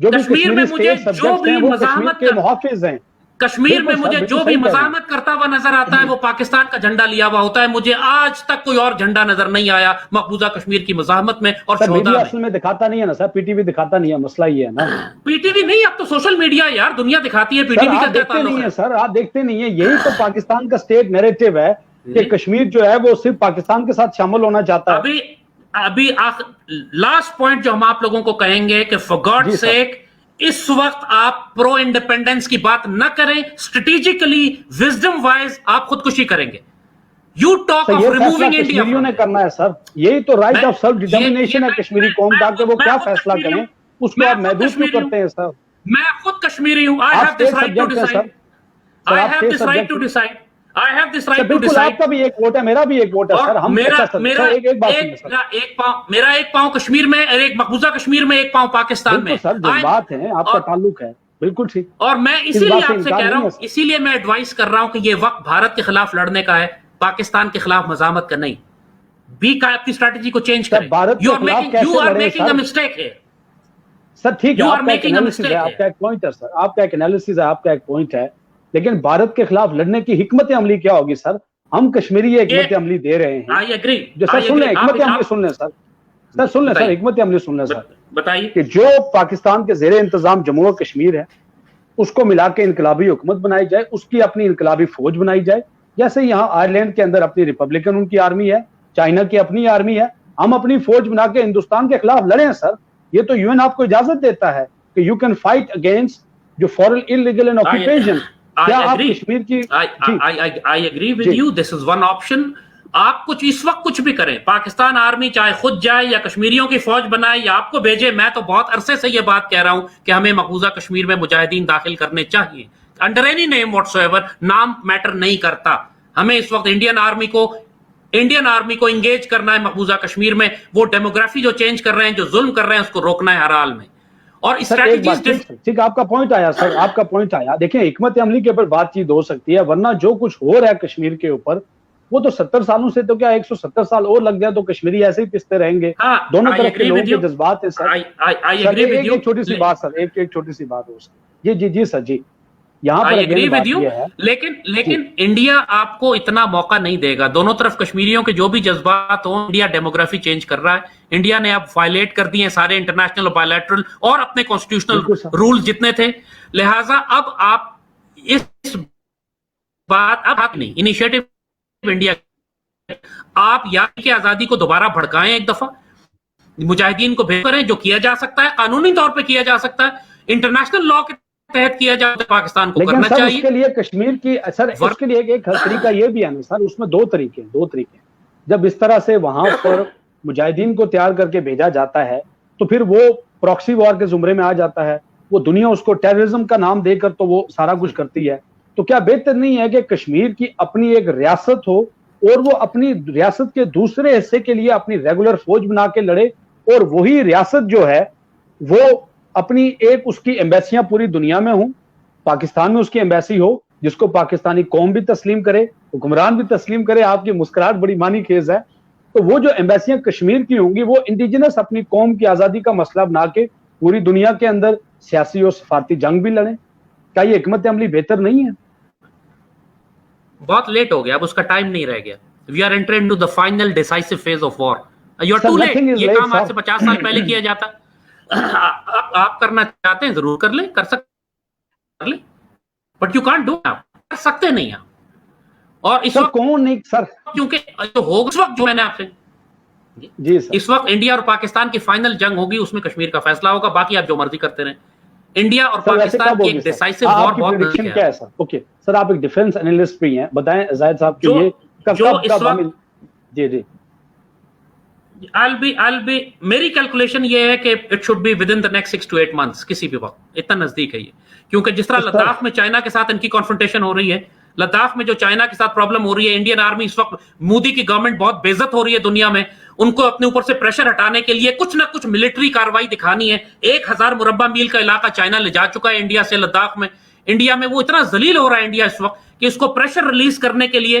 جو بھی کشمیر میں کشمیری مجھے اسٹیٹ جو سبجیکٹس بھی ہیں وہ کشمیر مزاحمت کے محافظ ہیں. کشمیر میں بالکل مجھے سر، جو بالکل بھی صحیح کہہ رہے ہیں. مزاحمت کرتا ہوا نظر آتا ہے وہ پاکستان کا جھنڈا لیا ہوا ہوتا ہے. مجھے آج تک کوئی اور جھنڈا نظر نہیں آیا مقبوضہ کشمیر کی مزاحمت میں اور سر شہداء میڈیا میں. اصل میں دکھاتا نہیں ہے نا سر, پی ٹی وی دکھاتا نہیں ہے, مسئلہ یہ ہے نا. پی ٹی وی نہیں, اب تو سوشل میڈیا یار دنیا دکھاتی ہے, پی ٹی سر وی کا آپ کیا دیکھتے تعلق نہیں ہے؟ ہیں, سر آپ دیکھتے نہیں ہیں, یہی تو پاکستان کا اسٹیٹ نیریٹو ہے کہ کشمیر جو ہے وہ صرف پاکستان کے ساتھ شامل ہونا چاہتا ہے. ابھی لاسٹ پوائنٹ جو ہم آپ لوگوں کو کہیں گے کہ فار گاڈ جی سر. سیک اس وقت آپ پرو انڈیپینڈنس کی بات نہ کریں, اسٹریٹجیکلی وزڈم وائز آپ خودکشی کریں گے. یو ٹاک سر آف یہ فیصلہ ریموونگ انڈیا. کشمیریوں نے کرنا ہے سر, یہی تو رائٹ آف سیلف ڈٹرمنیشن ہے کشمیری قوم کا کہ وہ کیا فیصلہ کریں, اس کو آپ محدود کیوں کرتے ہیں سر؟ میں خود کشمیری ہوں. I آپ have this state right to subject ہیں decide. سر, I آپ have state this right to subject. decide. I have this sir right to بالکل decide. آپ کا بھی ایک ووٹ ہے, میرا بھی ایک ووٹ ہے سر. ہم میرا ایک پاؤں کشمیر میں اور ایک مقبوضہ کشمیر میں, ایک پاؤں پاکستان میں. بالکل سر, جذبات ہیں, آپ کا تعلق ہے, بالکل ٹھیک. اور میں اسی لیے آپ سے کہہ رہا ہوں, اسی لیے میں ایڈوائز کر رہا ہوں کہ یہ وقت بھارت کے خلاف لڑنے کا ہے, پاکستان کے خلاف مزاحمت کا نہیں. بی کا اپنی اسٹریٹجی کو چینج کریں. You are making a mistake ہے سر. ٹھیک ہے, آپ کا ایک انالیسس ہے, آپ کا ایک پوائنٹ ہے سر, آپ کا ایک انالیسس ہے, آپ کا ایک پوائنٹ ہے, لیکن بھارت کے خلاف لڑنے کی حکمت عملی کیا ہوگی سر؟ ہم کشمیری یہ حکمت عملی دے رہے ہیں. I agree. جو سر سن لیں, حکمت عملی سن لیں سر, سر سن لیں سر, حکمت عملی سن لیں سر. بتائیے کہ جو پاکستان کے زیر انتظام جموں و کشمیر ہے اس کو ملا کے انقلابی حکومت بنائی جائے, اس کی اپنی انقلابی فوج بنائی جائے, جیسے یہاں آئرلینڈ کے اندر اپنی ریپبلکن ان کی آرمی ہے, چائنا کی اپنی آرمی ہے, ہم اپنی فوج بنا کے ہندوستان کے خلاف لڑیں سر. یہ تو یو این آپ کو اجازت دیتا ہے کہ یو کین فائٹ اگینسٹ جو فورن انلیگل اینڈ آکوپیشن. کیا آپ کشمیر کی I agree with you, this is one option. آپ کچھ اس وقت کچھ بھی کریں, پاکستان آرمی چاہے خود جائے یا کشمیریوں کی فوج بنائے یا آپ کو بھیجے, میں تو بہت عرصے سے یہ بات کہہ رہا ہوں کہ ہمیں مقبوضہ کشمیر میں مجاہدین داخل کرنے چاہیے, under any name what's ever. نام میٹر نہیں کرتا, ہمیں اس وقت انڈین آرمی کو انگیج کرنا ہے مقبوضہ کشمیر میں. وہ ڈیموگرافی جو چینج کر رہے ہیں, جو ظلم کر رہے ہیں, اس کو روکنا ہے ہر حال میں. اور اسٹریٹجیز ٹھیک, آپ کا پوائنٹ آیا سر, آپ کا پوائنٹ آیا. دیکھیں حکمت عملی کے اوپر بات چیت ہو سکتی ہے, ورنہ جو کچھ ہو رہا ہے کشمیر کے اوپر وہ تو 70 سالوں سے, تو کیا 170 سال اور لگ جائے تو کشمیری ایسے ہی پستے رہیں گے. دونوں طرف کے لوگوں کے جذبات ہیں سر. ایک چھوٹی سی بات سر, ایک چھوٹی سی بات ہو سکتی. جی سر, جی یہاں پر لیکن انڈیا آپ کو اتنا موقع نہیں دے گا. دونوں طرف کشمیریوں کے جو بھی جذبات ہوں, انڈیا ڈیموگرافی چینج کر رہا ہے. انڈیا نے اب وائلیٹ کر دی ہیں سارے انٹرنیشنل اور بائیلیٹرل اور اپنے کانسٹیٹیوشنل رول جتنے تھے. لہٰذا اب آپ اس بات اب نہیں انیشیٹو انڈیا, آپ یا کہ آزادی کو دوبارہ بھڑکائیں, ایک دفعہ مجاہدین کو بھیج کریں, جو کیا جا سکتا ہے, قانونی طور پہ کیا جا سکتا ہے, انٹرنیشنل لا کے تحت کیا جائے, پاکستان کو کرنا چاہیے. اس کے لیے کشمیر کی سر, اس کے لیے ایک طریقہ یہ بھی ہے نا سر, اس میں دو طریقے. جب اس طرح سے وہاں پر مجاہدین کو تیار کر کے بھیجا جاتا ہے تو پھر وہ پراکسی وار کے زمرے میں آ جاتا ہے, وہ دنیا اس کو ٹیررزم کا نام دے کر تو وہ سارا کچھ کرتی ہے. تو کیا بہتر نہیں ہے کہ کشمیر کی اپنی ایک ریاست ہو اور وہ اپنی ریاست کے دوسرے حصے کے لیے اپنی ریگولر فوج بنا کے لڑے, اور وہی ریاست جو ہے وہ اپنی ایک اس کی ایمبیسیاں پوری دنیا میں ہوں, پاکستان میں اس کی ایمبیسی ہو جس کو پاکستانی قوم بھی تسلیم کرے, حکمران بھی تسلیم کرے. آپ کی مسکراہٹ بڑی معنی خیز ہے. تو وہ جو ایمبیسیاں کشمیر کی ہوں گی وہ انڈیجنس اپنی قوم کی آزادی کا مسئلہ بنا کے پوری دنیا کے اندر سیاسی اور سفارتی جنگ بھی لڑیں. کیا یہ حکمت عملی بہتر نہیں ہے؟ بہت لیٹ ہو گیا, اب اس کا ٹائم نہیں رہ گیا. We are entering to the final decisive phase of war. You are too late. یہ کام آج سے 50 سال پہلے کیا جاتا. آپ کرنا چاہتے ہیں ضرور کر لیں, کر لیں, بٹ یو کانٹ ڈو. کر سکتے نہیں آپ. اور اس وقت کون نہیں سر, کیونکہ جو ہوگا اس وقت جو میں نے آپ سے جی سر, اس وقت انڈیا اور پاکستان کی فائنل جنگ ہوگی, اس میں کشمیر کا فیصلہ ہوگا. باقی آپ جو مرضی کرتے رہیں. انڈیا اور پاکستان کی ایک ڈیسائسو وار بہت نزدیک ہے. اوکے سر, آپ ایک ڈیفنس انالسٹ بھی ہیں, بتائیں زاہد صاحب کہ یہ جی میری کیلکولیشن یہ ہے کہ it should be within the next 6 to 8 months, کسی بھی وقت. اتنا نزدیک ہے یہ, کیونکہ جس طرح لداخ میں چائنا کے ساتھ ان کی کانفرنٹیشن ہو رہی ہے, لداخ میں جو چائنا کے ساتھ پرابلم ہو رہی ہے, انڈین آرمی اس وقت, مودی کی گورنمنٹ بہت بے عزت ہو رہی ہے دنیا میں, ان کو اپنے اوپر سے پریشر ہٹانے کے لیے کچھ نہ کچھ ملٹری کاروائی دکھانی ہے. 1000 مربع میل کا علاقہ چائنا لے جا چکا ہے انڈیا سے لداخ میں. انڈیا میں وہ اتنا ذلیل ہو رہا ہے انڈیا اس وقت کہ اس کو پریشر ریلیز کرنے کے لیے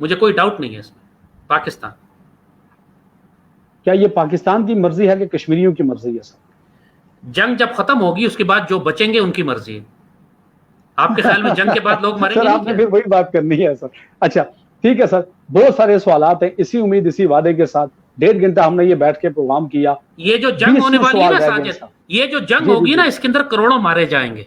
مجھے کوئی ڈاؤٹ نہیں ہے اس میں. پاکستان کیا یہ پاکستان کی مرضی ہے کہ کشمیریوں کی مرضی ہے سر؟ جنگ جب ختم ہوگی اس کے بعد جو بچیں گے ان کی مرضی ہے. آپ کے خیال میں جنگ کے بعد لوگ مریں گے؟ سر آپ نے پھر وہی بات کرنی ہے سر. اچھا ٹھیک ہے سر, بہت سارے سوالات ہیں, اسی امید اسی وعدے کے ساتھ 1.5 گھنٹہ ہم نے یہ بیٹھ کے پروگرام کیا. یہ جو جنگ ہونے والی ہے نا ساجد, صاحب, یہ جو جنگ ہوگی نا اس کے اندر کروڑوں مارے جائیں گے.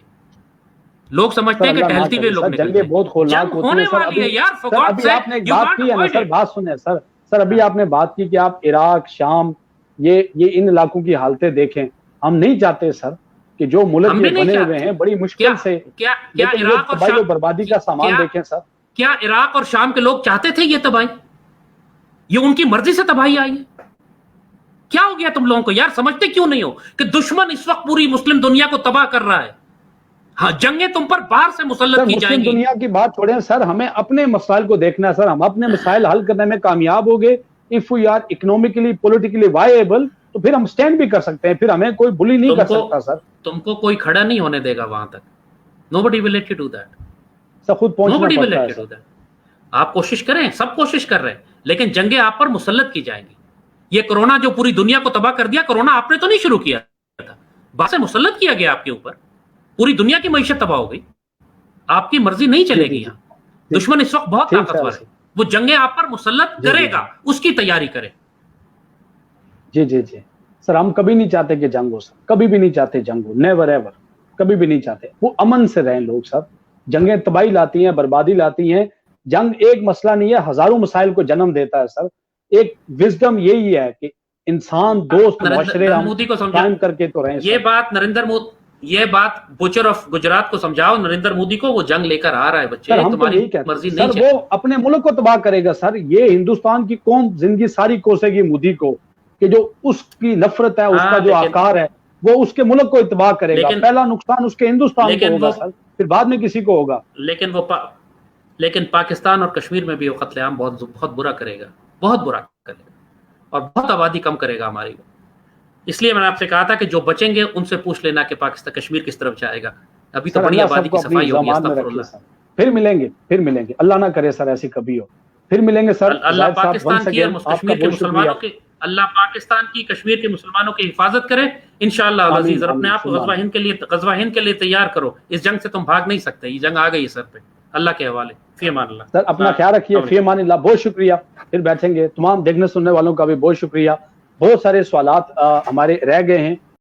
لوگ سمجھتے ہیں کہ ٹہلتی ہوئے لوگ جنگیں بہت ہولناک ہوتی ہیں سر. ابھی آپ نے ایک بات کی ہے نا سر, بات سنیں سر, ابھی آپ نے بات کی کہ آپ عراق, شام, یہ ان علاقوں کی حالتیں دیکھیں. ہم نہیں چاہتے سر کہ جو ملک میں بنے ہوئے ہیں بڑی مشکل سے, تباہی و بربادی کا سامان دیکھیں سر. کیا عراق اور شام کے لوگ چاہتے تھے یہ تباہی؟ یہ ان کی مرضی سے تباہی آئی ہے. کیا ہو گیا تم لوگوں کو یار, سمجھتے کیوں نہیں ہو کہ دشمن اس وقت پوری مسلم دنیا کو تباہ کر رہا ہے؟ ہاں, جنگیں تم پر باہر سے مسلط کی جائیں گی. دنیا کی بات چھوڑیں سر, ہمیں اپنے مسائل کو دیکھنا ہے سر. ہم اپنے مسائل حل کرنے میں کامیاب ہو گئے, if we are economically politically viable, تو پھر ہم سٹینڈ بھی کر سکتے ہیں, پھر ہمیں کوئی بلی نہیں کر سکتا سر. تم کو کوئی کھڑا نہیں ہونے دے گا وہاں تک. Nobody will let you do that. سر خود پہنچنا پڑتا ہے سر. آپ کوشش کریں, سب کوشش کر رہے ہیں, لیکن جنگیں آپ پر مسلط کی جائیں گی. یہ کرونا جو پوری دنیا کو تباہ کر دیا, کرونا آپ نے تو نہیں شروع کیا تھا, باہر سے مسلط کیا گیا آپ کے اوپر. پوری دنیا کی معیشت تباہ ہو گئی. آپ کی مرضی نہیں چلے گی یہاں. دشمن اس وقت بہت طاقتور ہے, وہ جنگیں آپ پر مسلط کرے گا, اس کی تیاری کرے. جی جی جی سر, ہم کبھی نہیں چاہتے کہ جنگ ہو سر, کبھی بھی نہیں چاہتے جنگ ہو, نیور ایور, کبھی بھی نہیں چاہتے. وہ امن سے رہیں لوگ سر. جنگیں تباہی لاتی ہیں, بربادی لاتی ہیں. جنگ ایک مسئلہ نہیں ہے, ہزاروں مسائل کو جنم دیتا ہے سر. ایک وزڈم یہی ہے کہ انسان دوست معاشرے قائم کر کے تو رہیں. یہ بات بچر آف گجرات کو سمجھاؤ, نریندر مودی کو, وہ جنگ لے کر آ رہا ہے بچے, تمہاری مرضی نہیں سر. وہ اپنے ملک کو تباہ کرے گا سر. یہ ہندوستان کی قوم زندگی ساری کوسے گی مودی کو, کہ جو اس کی نفرت ہے, اس کا جو آکار ہے, وہ اس کے ملک کو تباہ کرے گا. پہلا نقصان اس کے ہندوستان کو ہوگا سر, پھر بعد میں کسی کو ہوگا. لیکن پاکستان اور کشمیر میں بھی وہ قتل عام بہت برا کرے گا, بہت برا کرے گا, اور بہت آبادی کم کرے گا ہماری. اس لیے میں نے آپ سے کہا تھا کہ جو بچیں گے ان سے پوچھ لینا کہ پاکستان کشمیر کس طرف جائے گا. ابھی تو بڑی آبادی کی صفائی ہوگی. استغفر اللہ. پھر ملیں گے, اللہ نہ کرے سر ایسی کبھی ہو. پھر ملیں گے سر. اللہ پاکستان کی کشمیر کے مسلمانوں کے, اللہ پاکستان کی کشمیر کے مسلمانوں کی حفاظت کرے انشاءاللہ العزیز. اور اپنے آپ کو غزوہ ہند کے لیے تیار کرو. اس جنگ سے تم بھاگ نہیں سکتے, یہ جنگ آ گئی سر پہ. اللہ کے حوالے. فی امان اللہ. سر اپنا خیال رکھیے. فی امان اللہ. بہت شکریہ. پھر بیٹھیں گے. تمام دیکھنے سننے والوں کا بھی بہت شکریہ. بہت سارے سوالات ہمارے رہ گئے ہیں.